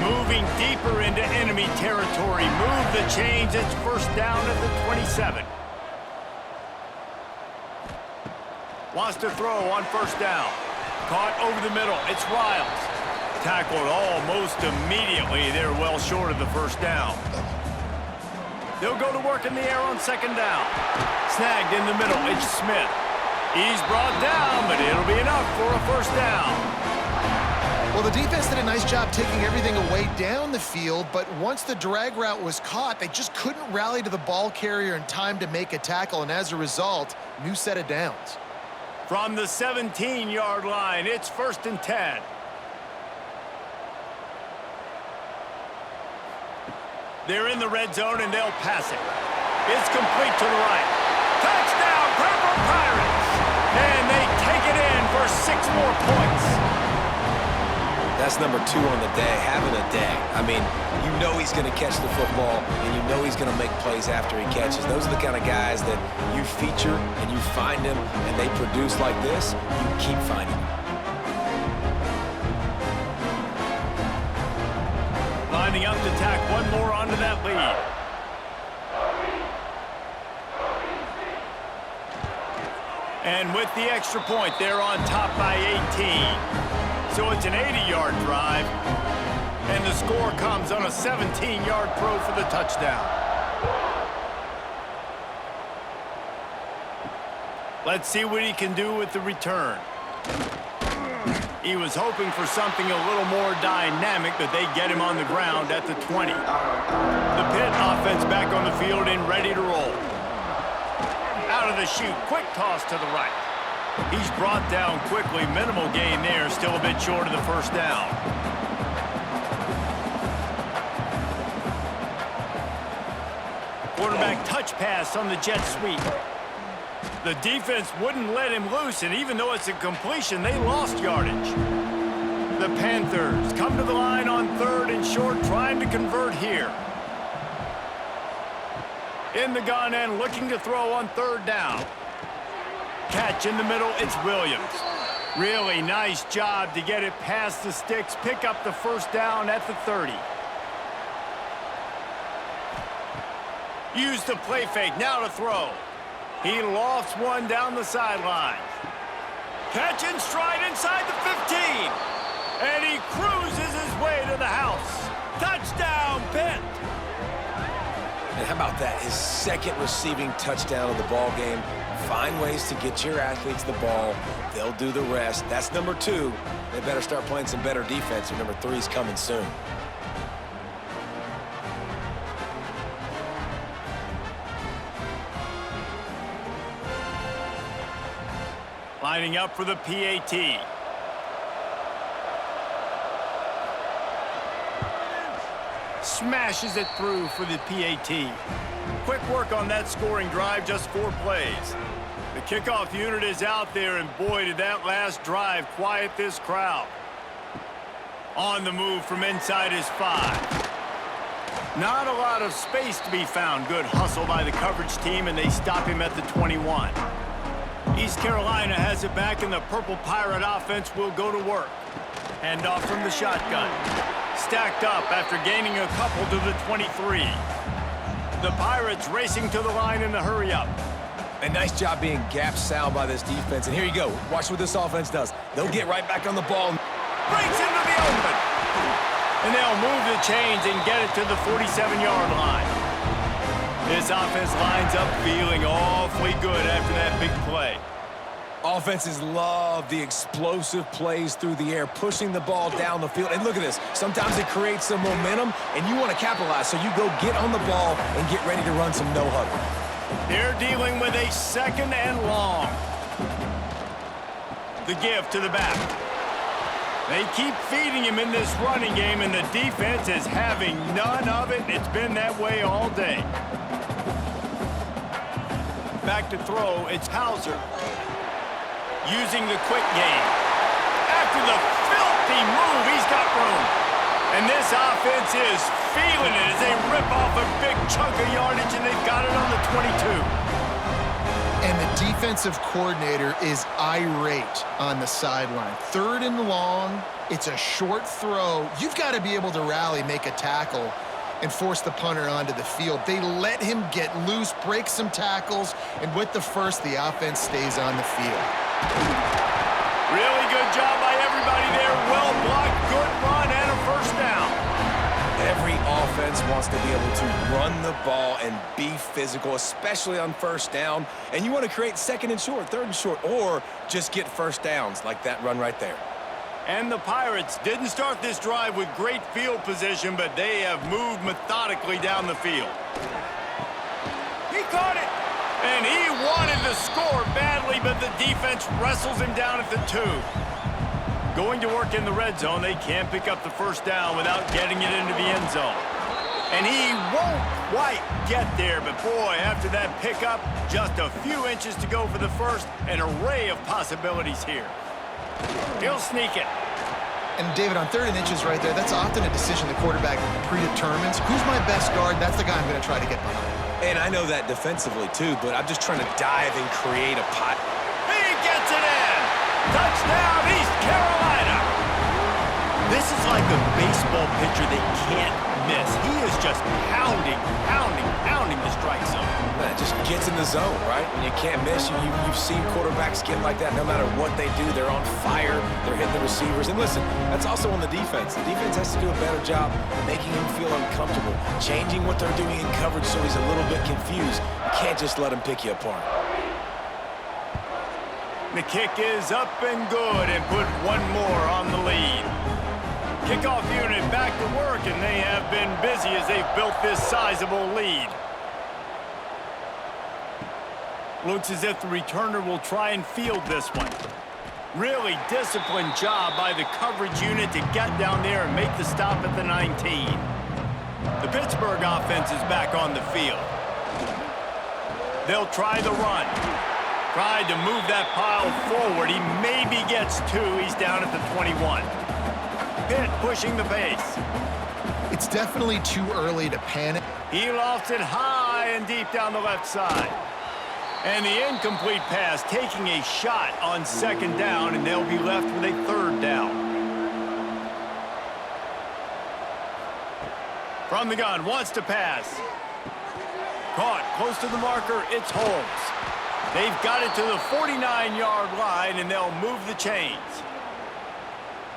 Moving deeper into enemy territory. Move the chains, it's 1st down at the 27. Wants to throw on 1st down. Caught over the middle. It's Riles. Tackled almost immediately. They're well short of the 1st down. They'll go to work in the air on 2nd down. Snagged in the middle. It's Smith. He's brought down, but it'll be enough for a 1st down. Well, the defense did a nice job taking everything away down the field, but once the drag route was caught, they just couldn't rally to the ball carrier in time to make a tackle, and as a result, new set of downs. From the 17-yard line, it's 1st and 10. They're in the red zone, and they'll pass it. It's complete to the right. Touchdown, Purple Pirates! And they take it in for 6 more points. That's number 2 on the day, having a day. I mean, you know he's going to catch the football, and you know he's going to make plays after he catches. Those are the kind of guys that you feature and you find them, and they produce like this, you keep finding them. Lining up to tack one more onto that lead. And with the extra point, they're on top by 18. So it's an 80-yard drive, and the score comes on a 17-yard throw for the touchdown. Let's see what he can do with the return. He was hoping for something a little more dynamic, but they get him on the ground at the 20. The Pitt offense back on the field and ready to roll. Out of the chute, quick toss to the right. He's brought down quickly. Minimal gain there. Still a bit short of the first down. Quarterback touch pass on the jet sweep. The defense wouldn't let him loose, and even though it's a completion, they lost yardage. The Panthers come to the line on 3rd and short, trying to convert here. In the gun and looking to throw on 3rd down. Catch in the middle, it's Williams. Really nice job to get it past the sticks, pick up the first down at the 30. Use the play fake, now to throw. He lofts one down the sideline. Catch in stride inside the 15. And he cruises his way to the house. Touchdown, Pitt. And how about that? His 2nd receiving touchdown of the ball game. Find ways to get your athletes the ball. They'll do the rest. That's number 2. They better start playing some better defense, or number 3 is coming soon. Lining up for the PAT. Smashes it through for the PAT. Quick work on that scoring drive, just 4 plays. The kickoff unit is out there, and boy, did that last drive quiet this crowd. On the move from inside his 5. Not a lot of space to be found. Good hustle by the coverage team, and they stop him at the 21. East Carolina has it back, and the Purple Pirate offense will go to work. Handoff from the shotgun. Stacked up after gaining a couple to the 23. The Pirates racing to the line in the hurry-up. A nice job being gap sound by this defense. And here you go. Watch what this offense does. They'll get right back on the ball. Breaks into the open. And they'll move the chains and get it to the 47-yard line. This offense lines up feeling awfully good after that big play. Offenses love the explosive plays through the air, pushing the ball down the field. And look at this. Sometimes it creates some momentum, and you want to capitalize. So you go get on the ball and get ready to run some no-huddle. They're dealing with a 2nd and long. The give to the back. They keep feeding him in this running game, and the defense is having none of it. It's been that way all day. Back to throw, it's Hauser. Using the quick game. After the filthy move, he's got room. And this offense is feeling it as they rip off a big chunk of yardage, and they've got it on the 22. And the defensive coordinator is irate on the sideline. 3rd and long, it's a short throw. You've got to be able to rally, make a tackle, and force the punter onto the field. They let him get loose, break some tackles, and with the first, the offense stays on the field. Really good job by everybody there. Well blocked, good run, and a first down. Every offense wants to be able to run the ball and be physical, especially on first down. And you want to create 2nd and short, 3rd and short, or just get first downs like that run right there. And the Pirates didn't start this drive with great field position, but they have moved methodically down the field. He caught it! And he wanted to score badly, but the defense wrestles him down at the 2. Going to work in the red zone, they can't pick up the first down without getting it into the end zone. And he won't quite get there, but boy, after that pickup, just a few inches to go for the first. An array of possibilities here. He'll sneak it. And David, on 3rd and inches right there, that's often a decision the quarterback predetermines. Who's my best guard? That's the guy I'm going to try to get behind. And I know that defensively, too, but I'm just trying to dive and create a pot. He gets it in! Touchdown, East Carolina! This is like a baseball pitcher they can't miss. He is just pounding the strike zone. Man, it just gets in the zone, right? When you can't miss, you've seen quarterbacks get like that. No matter what they do, they're on fire. They're hitting the receivers. And listen, that's also on the defense. The defense has to do a better job making him feel uncomfortable, changing what they're doing in coverage so he's a little bit confused. You can't just let him pick you apart. The kick is up and good, and put one more on the lead. Kickoff unit back to work, and they have been busy as they've built this sizable lead. Looks as if the returner will try and field this one. Really disciplined job by the coverage unit to get down there and make the stop at the 19. The Pittsburgh offense is back on the field. They'll try the run. Tried to move that pile forward. He maybe gets 2. He's down at the 21. Pitt pushing the pace. It's definitely too early to panic. He lofts it high and deep down the left side. And the incomplete pass taking a shot on 2nd down, and they'll be left with a 3rd down. From the gun, wants to pass. Caught close to the marker, it's Holmes. They've got it to the 49-yard line, and they'll move the chains.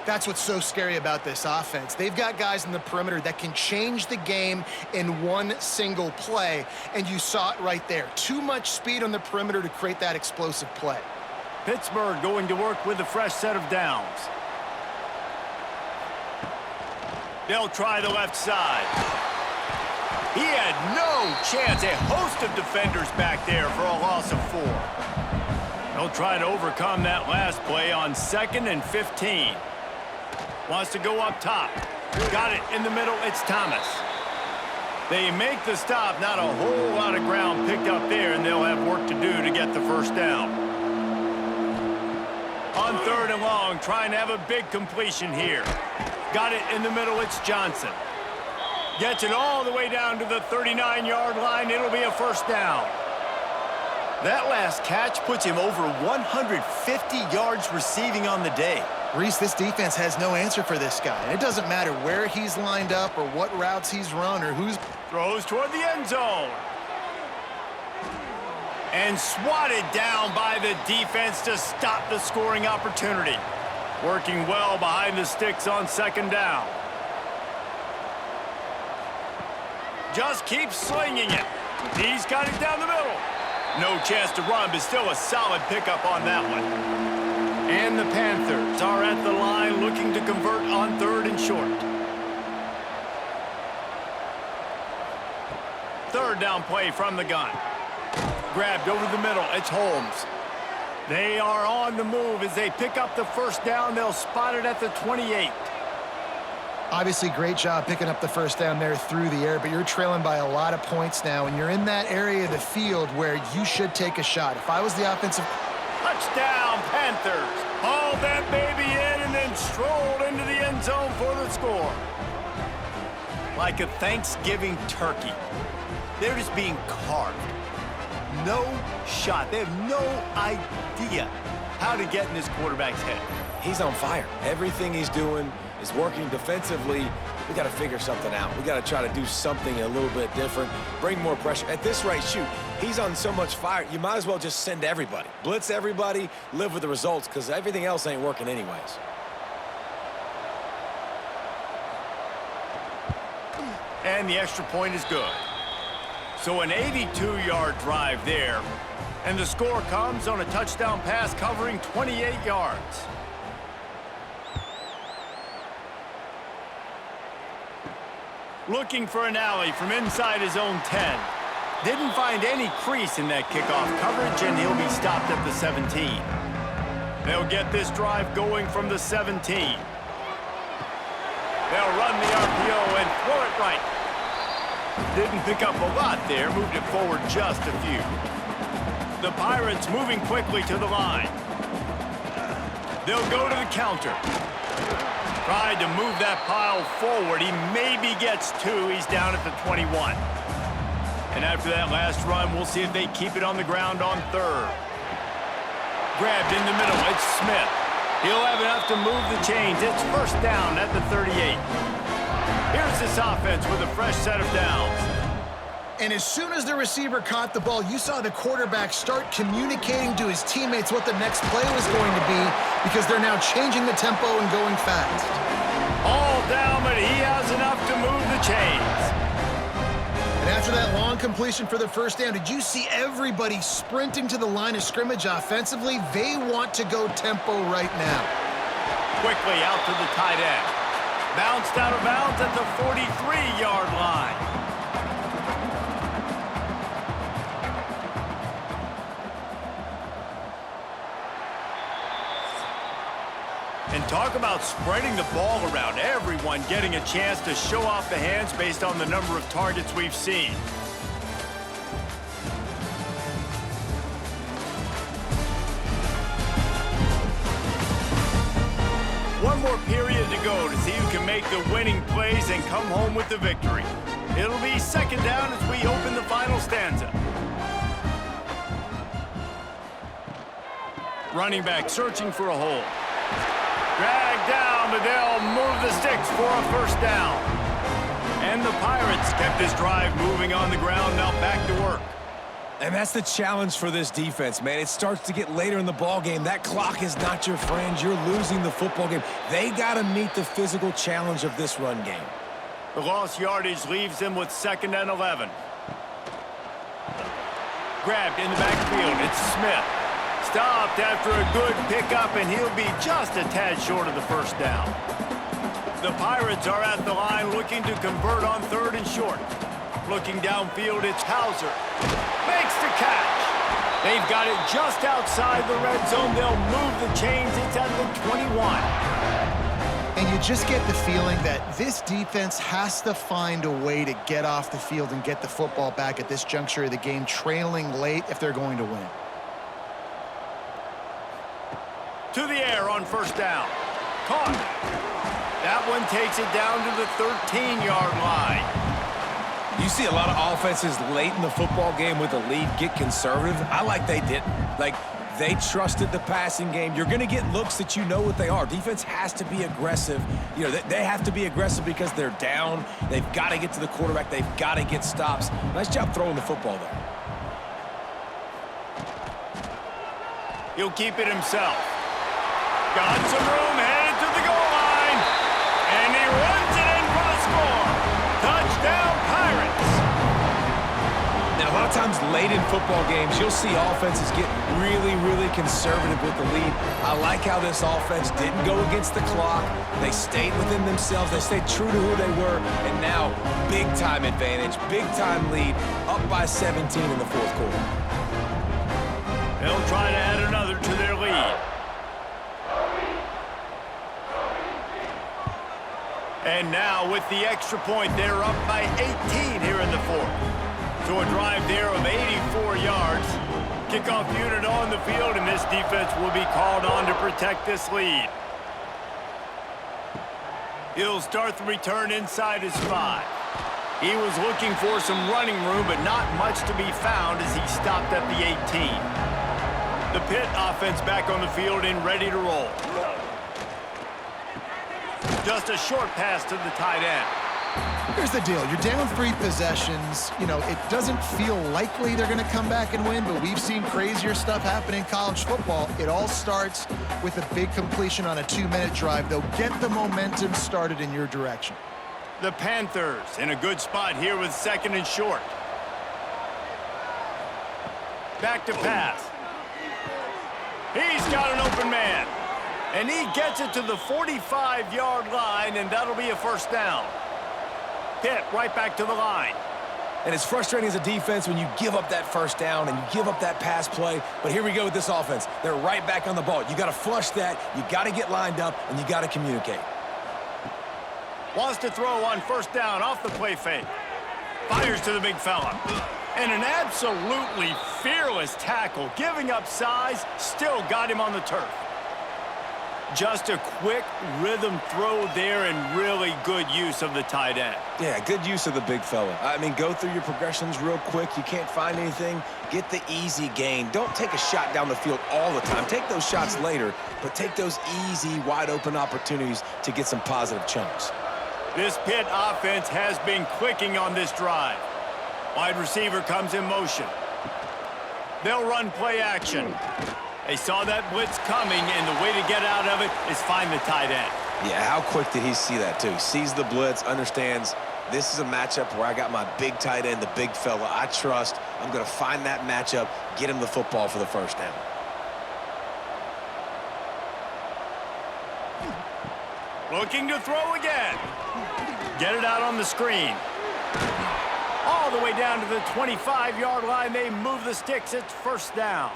That's what's so scary about this offense. They've got guys in the perimeter that can change the game in one single play, and you saw it right there. Too much speed on the perimeter to create that explosive play. Pittsburgh going to work with a fresh set of downs. They'll try the left side. He had no chance. A host of defenders back there for a loss of 4. They'll try to overcome that last play on 2nd and 15. Wants to go up top. Got it in the middle. It's Thomas. They make the stop. Not a whole lot of ground picked up there, and they'll have work to do to get the 1st down. On 3rd and long, trying to have a big completion here. Got it in the middle. It's Johnson. Gets it all the way down to the 39-yard line. It'll be a 1st down. That last catch puts him over 150 yards receiving on the day. Reese, this defense has no answer for this guy. And it doesn't matter where he's lined up or what routes he's run or who's... Throws toward the end zone. And swatted down by the defense to stop the scoring opportunity. Working well behind the sticks on 2nd down. Just keeps slinging it. He's got it down the middle. No chance to run, but still a solid pickup on that one. And the Panthers are at the line looking to convert on 3rd and short. 3rd down play from the gun. Grabbed over the middle. It's Holmes. They are on the move as they pick up the 1st down. They'll spot it at the 28. Obviously, great job picking up the 1st down there through the air, but you're trailing by a lot of points now, and you're in that area of the field where you should take a shot. If I was the offensive... Touchdown, Panthers. Hauled that baby in and then strolled into the end zone for the score. Like a Thanksgiving turkey. They're just being carved. No shot. They have no idea how to get in this quarterback's head. He's on fire. Everything he's doing is working defensively. We got to figure something out. We got to try to do something a little bit different, bring more pressure. At this rate, shoot, he's on so much fire, you might as well just send everybody. Blitz everybody, live with the results, because everything else ain't working anyways. And the extra point is good. So an 82-yard drive there, and the score comes on a touchdown pass covering 28 yards. Looking for an alley from inside his own 10. Didn't find any crease in that kickoff coverage, and he'll be stopped at the 17. They'll get this drive going from the 17. They'll run the RPO and throw it right. Didn't pick up a lot there, moved it forward just a few. The Pirates moving quickly to the line. They'll go to the counter. Tried to move that pile forward. He maybe gets 2. He's down at the 21. And after that last run, we'll see if they keep it on the ground on 3rd. Grabbed in the middle. It's Smith. He'll have enough to move the chains. It's 1st down at the 38. Here's this offense with a fresh set of downs. And as soon as the receiver caught the ball, you saw the quarterback start communicating to his teammates what the next play was going to be, because they're now changing the tempo and going fast. All down, but he has enough to move the chains. And after that long completion for the 1st down, did you see everybody sprinting to the line of scrimmage offensively? They want to go tempo right now. Quickly out to the tight end. Bounced out of bounds at the 43-yard line. And talk about spreading the ball around. Everyone getting a chance to show off the hands based on the number of targets we've seen. One more period to go to see who can make the winning plays and come home with the victory. It'll be second down as we open the final stanza. Running back searching for a hole. Dragged down, but they'll move the sticks for a first down. And the Pirates kept this drive moving on the ground, now back to work. And that's the challenge for this defense, man. It starts to get later in the ball game. That clock is not your friend. You're losing the football game. They got to meet the physical challenge of this run game. The lost yardage leaves them with 2nd and 11. Grabbed in the backfield. It's Smith. Stopped after a good pickup, and he'll be just a tad short of the first down. The Pirates are at the line looking to convert on 3rd and short. Looking downfield, it's Hauser. Makes the catch. They've got it just outside the red zone. They'll move the chains. It's at the 21. And you just get the feeling that this defense has to find a way to get off the field and get the football back at this juncture of the game, trailing late if they're going to win. To the air on 1st down. Caught. That one takes it down to the 13-yard line. You see a lot of offenses late in the football game with a lead get conservative. I like they didn't. Like, they trusted the passing game. You're going to get looks that you know what they are. Defense has to be aggressive. You know, they have to be aggressive because they're down. They've got to get to the quarterback. They've got to get stops. Nice job throwing the football there. He'll keep it himself. Got some room, headed to the goal line. And he runs it in for the score. Touchdown, Pirates. Now, a lot of times late in football games, you'll see offenses get really, really conservative with the lead. I like how this offense didn't go against the clock. They stayed within themselves. They stayed true to who they were. And now, big-time advantage, big-time lead, up by 17 in the 4th quarter. They'll try to add another to their lead. And now, with the extra point, they're up by 18 here in the 4th. So a drive there of 84 yards. Kickoff unit on the field, and this defense will be called on to protect this lead. He'll start the return inside his 5. He was looking for some running room, but not much to be found as he stopped at the 18. The Pitt offense back on the field and ready to roll. Just a short pass to the tight end. Here's the deal. You're down 3 possessions. You know, it doesn't feel likely they're going to come back and win, but we've seen crazier stuff happen in college football. It all starts with a big completion on a 2-minute drive. They'll get the momentum started in your direction. The Panthers in a good spot here with 2nd and short. Back to pass. He's got an open man. And he gets it to the 45-yard line, and that'll be a first down. Pitt right back to the line. And it's frustrating as a defense when you give up that first down and you give up that pass play. But here we go with this offense. They're right back on the ball. You got to flush that. You got to get lined up, and you got to communicate. Wants to throw on 1st down off the play fake. Fires to the big fella. And an absolutely fearless tackle. Giving up size, still got him on the turf. Just a quick rhythm throw there and really good use of the tight end. Yeah, good use of the big fella. I mean, go through your progressions real quick. You can't find anything. Get the easy gain. Don't take a shot down the field all the time. Take those shots later, but take those easy, wide-open opportunities to get some positive chunks. This Pitt offense has been clicking on this drive. Wide receiver comes in motion. They'll run play action. They saw that blitz coming, and the way to get out of it is find the tight end. Yeah, how quick did he see that, too? Sees the blitz, understands this is a matchup where I got my big tight end, the big fella I trust. I'm going to find that matchup, get him the football for the first down. Looking to throw again. Get it out on the screen. All the way down to the 25-yard line. They move the sticks. It's first down.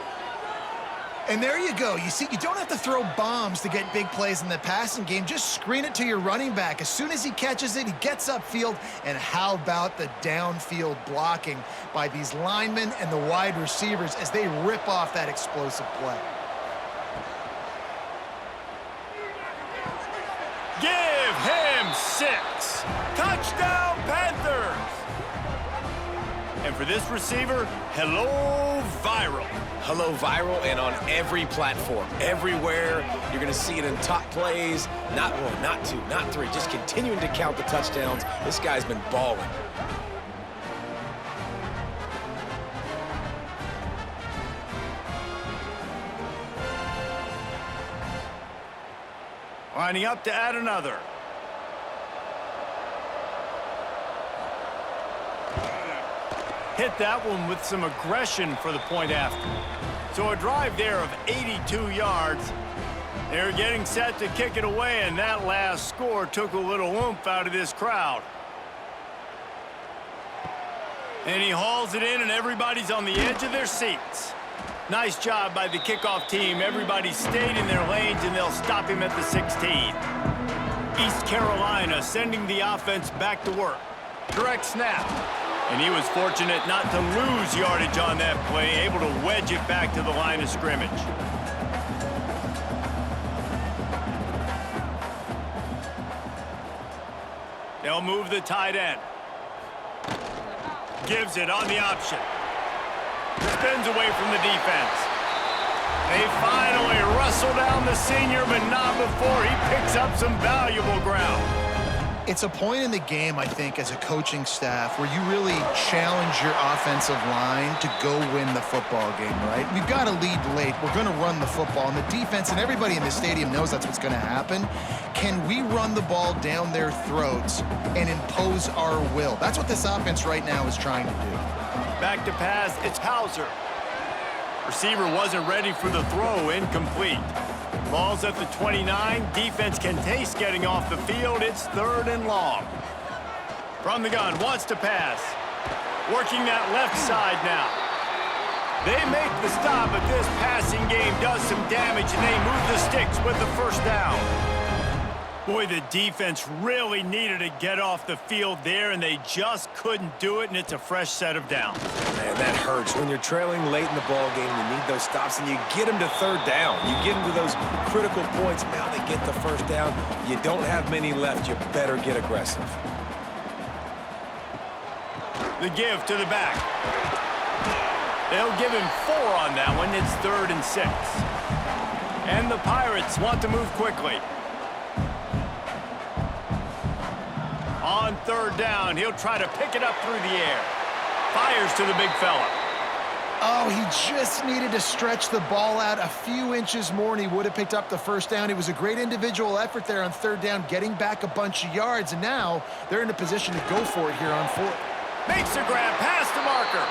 And there you go. You see, you don't have to throw bombs to get big plays in the passing game. Just screen it to your running back. As soon as he catches it, he gets upfield. And how about the downfield blocking by these linemen and the wide receivers as they rip off that explosive play? Give him 6. Touchdown, Panthers! And for this receiver, hello, viral. Hello, viral, and on every platform, everywhere. You're going to see it in top plays. Not one, not two, not three. Just continuing to count the touchdowns. This guy's been balling. Lining up to add another. Hit that one with some aggression for the point after. So a drive there of 82 yards. They're getting set to kick it away, and that last score took a little oomph out of this crowd. And he hauls it in, and everybody's on the edge of their seats. Nice job by the kickoff team. Everybody stayed in their lanes, and they'll stop him at the 16. East Carolina sending the offense back to work. Direct snap. And he was fortunate not to lose yardage on that play, able to wedge it back to the line of scrimmage. They'll move the tight end. Gives it on the option. Spins away from the defense. They finally wrestle down the senior, but not before he picks up some valuable ground. It's a point in the game, I think, as a coaching staff where you really challenge your offensive line to go win the football game, right? We've got to lead late. We're going to run the football. And the defense and everybody in the stadium knows that's what's going to happen. Can we run the ball down their throats and impose our will? That's what this offense right now is trying to do. Back to pass, it's Hauser. Receiver wasn't ready for the throw, incomplete. Ball's at the 29. Defense can taste getting off the field. It's 3rd and long. From the gun, wants to pass. Working that left side now. They make the stop, but this passing game does some damage, and they move the sticks with the first down. Boy, the defense really needed to get off the field there, and they just couldn't do it, and it's a fresh set of downs. Man, that hurts. When you're trailing late in the ball game, you need those stops, and you get them to 3rd down. You get them to those critical points. Now they get the 1st down. You don't have many left. You better get aggressive. The give to the back. They'll give him 4 on that one. It's 3rd and 6. And the Pirates want to move quickly. On 3rd down, he'll try to pick it up through the air. Fires to the big fella. Oh, he just needed to stretch the ball out a few inches more, and he would have picked up the 1st down. It was a great individual effort there on 3rd down, getting back a bunch of yards, and now they're in a position to go for it here on 4th. Makes the grab past the marker.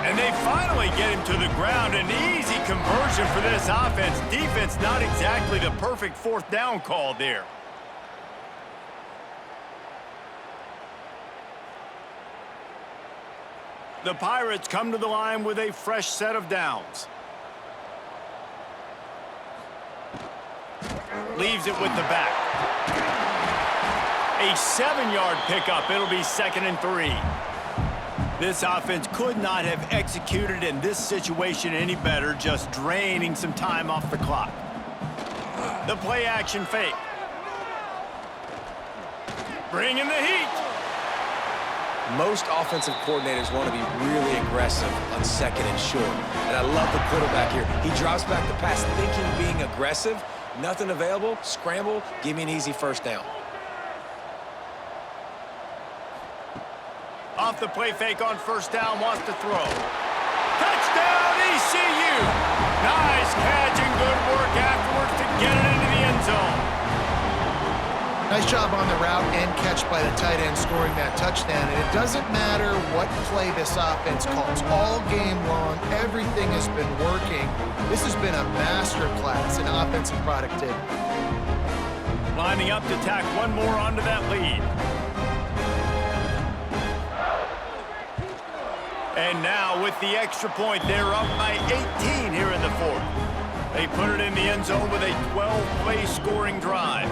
And they finally get him to the ground. An easy conversion for this offense. Defense not exactly the perfect 4th down call there. The Pirates come to the line with a fresh set of downs. Leaves it with the back. A 7-yard pickup. It'll be 2nd and 3. This offense could not have executed in this situation any better, just draining some time off the clock. The play action fake. Bringing the heat. Most offensive coordinators want to be really aggressive on 2nd and short. And I love the quarterback here. He drops back the pass thinking being aggressive. Nothing available. Scramble. Give me an easy 1st down. Off the play fake on 1st down. Wants to throw. Touchdown ECU. Nice catch and good work afterwards to get it into the end zone. Nice job on the route and catch by the tight end scoring that touchdown. And it doesn't matter what play this offense calls. All game long, everything has been working. This has been a masterclass in offensive productivity. Lining up to tack one more onto that lead. And now with the extra point, they're up by 18 here in the 4th. They put it in the end zone with a 12-play scoring drive.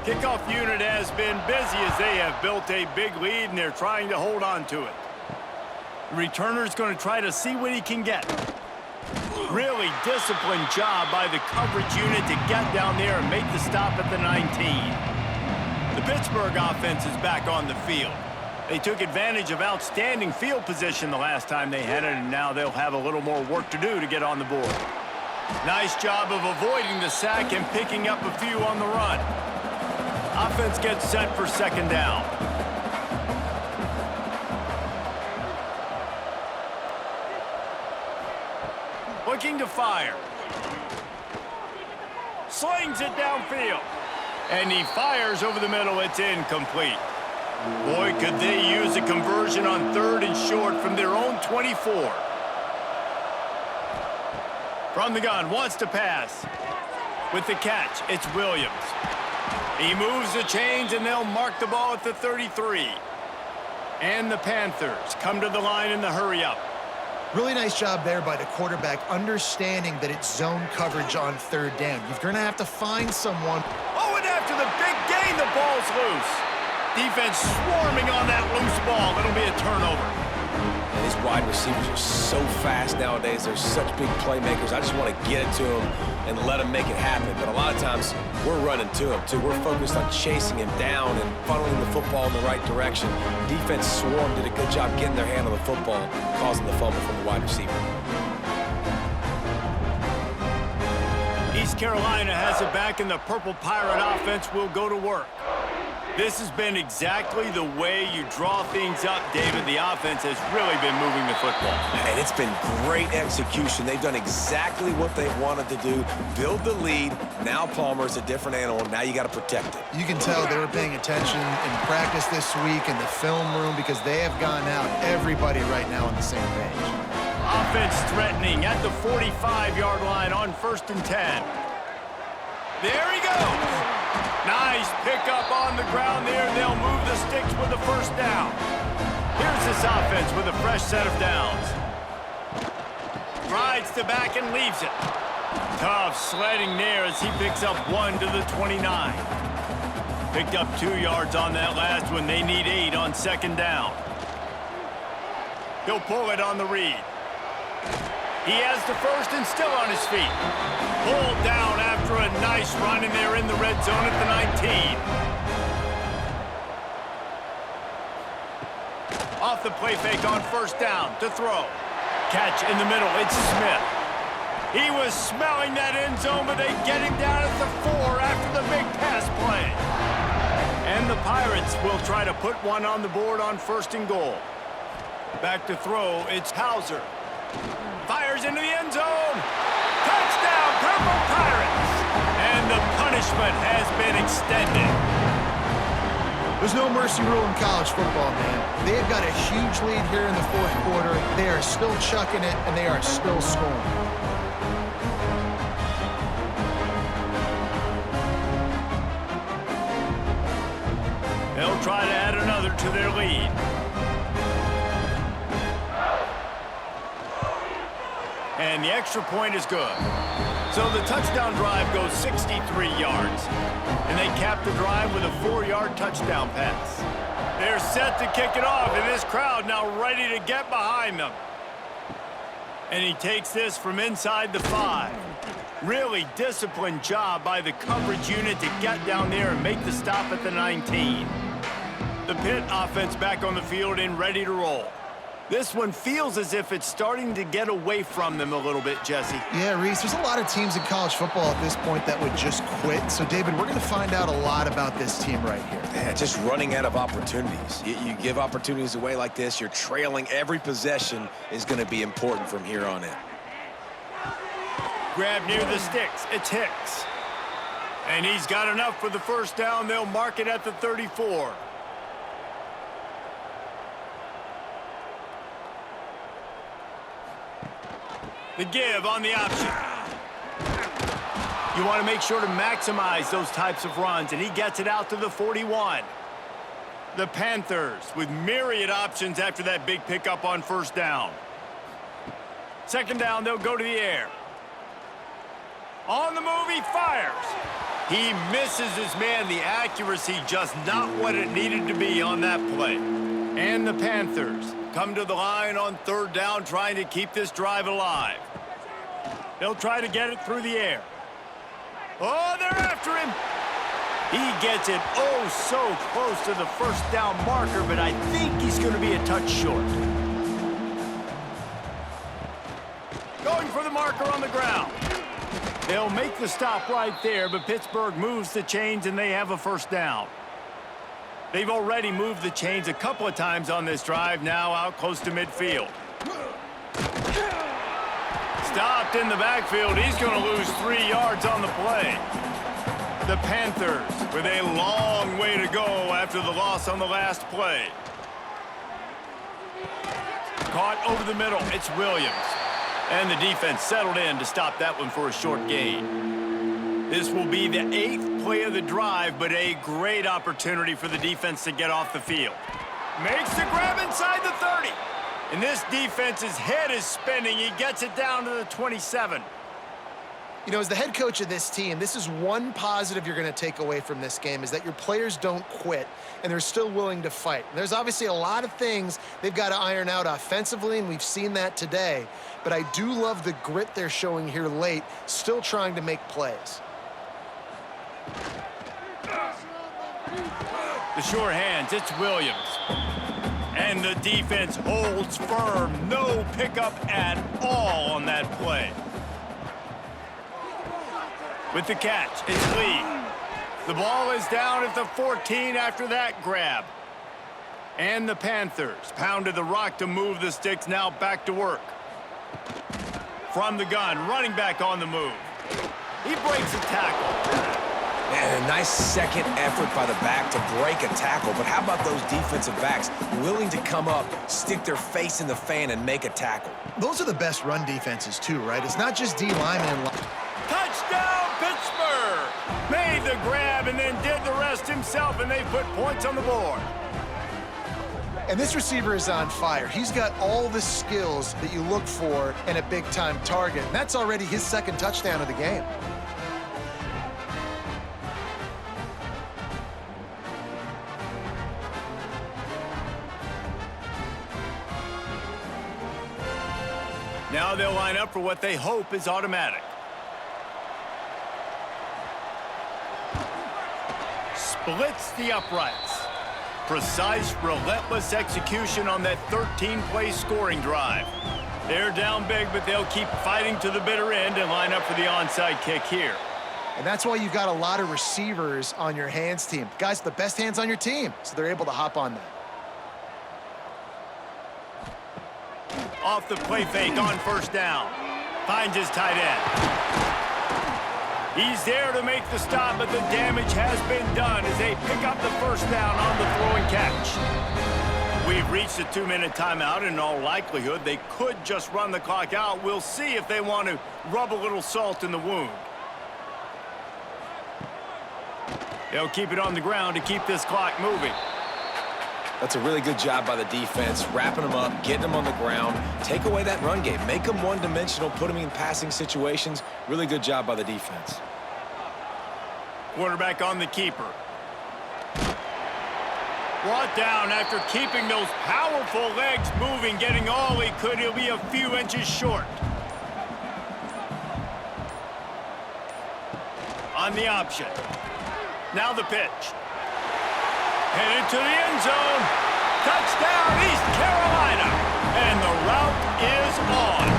Kickoff unit has been busy as they have built a big lead, and they're trying to hold on to it. The returner's going to try to see what he can get. Really disciplined job by the coverage unit to get down there and make the stop at the 19. The Pittsburgh offense is back on the field. They took advantage of outstanding field position the last time they had it, and now they'll have a little more work to do to get on the board. Nice job of avoiding the sack and picking up a few on the run. Offense gets set for second down. Looking to fire. Slings it downfield. And he fires over the middle. It's incomplete. Boy, could they use a conversion on 3rd and short from their own 24. From the gun, wants to pass. With the catch, it's Williams. He moves the chains, and they'll mark the ball at the 33. And the Panthers come to the line in the hurry-up. Really nice job there by the quarterback, understanding that it's zone coverage on 3rd down. You're going to have to find someone. Oh, and after the big gain, the ball's loose. Defense swarming on that loose ball. It'll be a turnover. And these wide receivers are so fast nowadays. They're such big playmakers. I just want to get it to them and let them make it happen. But a lot of times, we're running to him, too. We're focused on chasing him down and funneling the football in the right direction. Defense swarm did a good job getting their hand on the football, causing the fumble from the wide receiver. East Carolina has it back, and the Purple Pirate offense will go to work. This has been exactly the way you draw things up, David. The offense has really been moving the football. And it's been great execution. They've done exactly what they wanted to do, build the lead. Now Palmer's a different animal. Now you got to protect it. You can tell they were paying attention in practice this week in the film room because they have gone out, everybody right now on the same page. Offense threatening at the 45-yard line on 1st and 10. There he goes. Nice pickup on the ground there. They'll move the sticks with the first down. Here's this offense with a fresh set of downs. Rides to back and leaves it. Tough sledding there as he picks up 1 to the 29. Picked up 2 yards on that last one. They need 8 on 2nd down. He'll pull it on the read. He has the first and still on his feet. Pulled down after a nice run, and they're in the red zone at the 19. Off the play fake on 1st down to throw. Catch in the middle, it's Smith. He was smelling that end zone, but they get him down at the 4 after the big pass play. And the Pirates will try to put one on the board on 1st and goal. Back to throw, it's Hauser. Fires into the end zone. Touchdown, Purple Pirates. And the punishment has been extended. There's no mercy rule in college football, man. They've got a huge lead here in the 4th quarter. They are still chucking it, and they are still scoring. They'll try to add another to their lead. And the extra point is good. So the touchdown drive goes 63 yards. And they cap the drive with a 4-yard touchdown pass. They're set to kick it off, and this crowd now ready to get behind them. And he takes this from inside the 5. Really disciplined job by the coverage unit to get down there and make the stop at the 19. The Pitt offense back on the field and ready to roll. This one feels as if it's starting to get away from them a little bit, Jesse. Yeah, Reese, there's a lot of teams in college football at this point that would just quit. So, David, we're going to find out a lot about this team right here. Yeah, just running out of opportunities. You give opportunities away like this, you're trailing. Every possession is going to be important from here on in. Grab near the sticks. It's Hicks. And he's got enough for the first down. They'll mark it at the 34. The give on the option. You want to make sure to maximize those types of runs, and he gets it out to the 41. The Panthers with myriad options after that big pickup on 1st down. 2nd down, they'll go to the air. On the move, he fires. He misses his man. The accuracy just not what it needed to be on that play. And the Panthers come to the line on 3rd down, trying to keep this drive alive. They'll try to get it through the air. Oh, they're after him. He gets it oh so close to the 1st down marker, but I think he's going to be a touch short. Going for the marker on the ground. They'll make the stop right there, but Pittsburgh moves the chains and they have a 1st down. They've already moved the chains a couple of times on this drive, now out close to midfield. Stopped in the backfield. He's going to lose 3 yards on the play. The Panthers with a long way to go after the loss on the last play. Caught over the middle. It's Williams. And the defense settled in to stop that one for a short gain. This will be the 8th play of the drive, but a great opportunity for the defense to get off the field. Makes the grab inside the 30. And this defense's head is spinning. He gets it down to the 27. You know, as the head coach of this team, this is one positive you're going to take away from this game, is that your players don't quit, and they're still willing to fight. And there's obviously a lot of things they've got to iron out offensively, and we've seen that today. But I do love the grit they're showing here late, still trying to make plays. The sure hands, it's Williams. And the defense holds firm. No pickup at all on that play. With the catch, it's Lee. The ball is down at the 14 after that grab. And the Panthers pounded the rock to move the sticks, now back to work. From the gun, running back on the move. He breaks a tackle. And a nice second effort by the back to break a tackle. But how about those defensive backs willing to come up, stick their face in the fan, and make a tackle? Those are the best run defenses, too, right? It's not just D linemen. Touchdown, Pittsburgh! Made the grab and then did the rest himself, and they put points on the board. And this receiver is on fire. He's got all the skills that you look for in a big-time target. And that's already his 2nd touchdown of the game. Now they'll line up for what they hope is automatic. Splits the uprights. Precise, relentless execution on that 13-play scoring drive. They're down big, but they'll keep fighting to the bitter end and line up for the onside kick here. And that's why you've got a lot of receivers on your hands team. Guys, the best hands on your team, so they're able to hop on that. Off the play fake on 1st down. Finds his tight end. He's there to make the stop, but the damage has been done as they pick up the 1st down on the throw and catch. We've reached a 2-minute timeout, and in all likelihood, they could just run the clock out. We'll see if they want to rub a little salt in the wound. They'll keep it on the ground to keep this clock moving. That's a really good job by the defense, wrapping them up, getting them on the ground. Take away that run game. Make them one-dimensional, put them in passing situations. Really good job by the defense. Quarterback on the keeper. Brought down after keeping those powerful legs moving, getting all he could. He'll be a few inches short. On the option. Now the pitch. Headed to the end zone. Touchdown, East Carolina. And the route is on.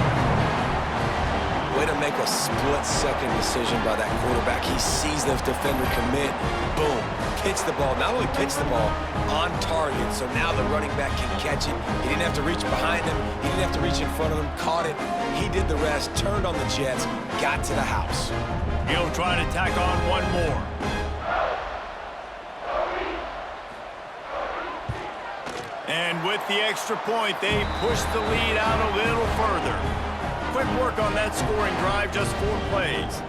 Way to make a split-second decision by that quarterback. He sees the defender commit. Boom. Pitch the ball. Not only pitch the ball, on target. So now the running back can catch it. He didn't have to reach behind him. He didn't have to reach in front of him. Caught it. He did the rest. Turned on the Jets. Got to the house. He'll try to tack on one more. And with the extra point, they push the lead out a little further. Quick work on that scoring drive, just 4 plays.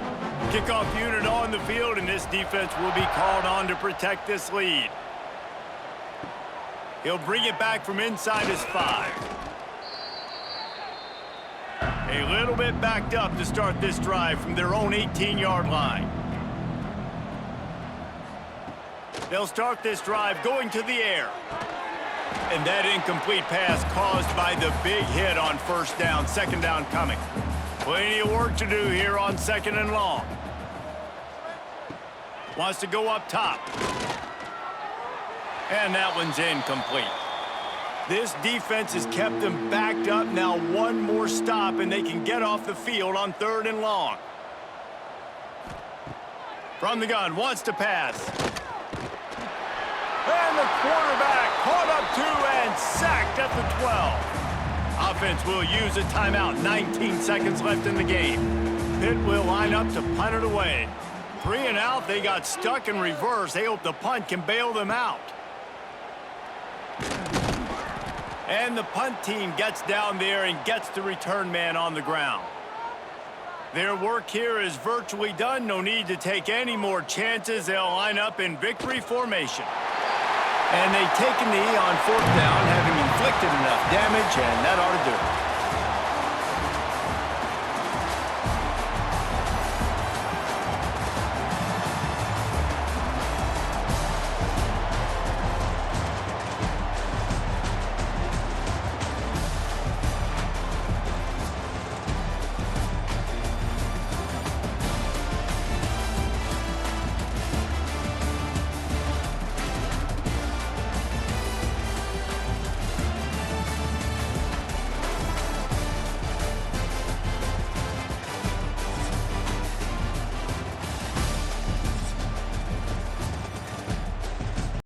Kickoff unit on the field, and this defense will be called on to protect this lead. He'll bring it back from inside his 5. A little bit backed up to start this drive from their own 18-yard line. They'll start this drive going to the air. And that incomplete pass caused by the big hit on first down, second down coming. Plenty of work to do here on second and long. Wants to go up top. And that one's incomplete. This defense has kept them backed up. Now one more stop and they can get off the field on third and long. From the gun, wants to pass. And the quarterback caught up to and sacked at the 12. Offense will use a timeout. 19 seconds left in the game. Pitt will line up to punt it away. 3 and out. They got stuck in reverse. They hope the punt can bail them out. And the punt team gets down there and gets the return man on the ground. Their work here is virtually done. No need to take any more chances. They'll line up in victory formation. And they take a knee on fourth down, having inflicted enough damage, and that ought to do it.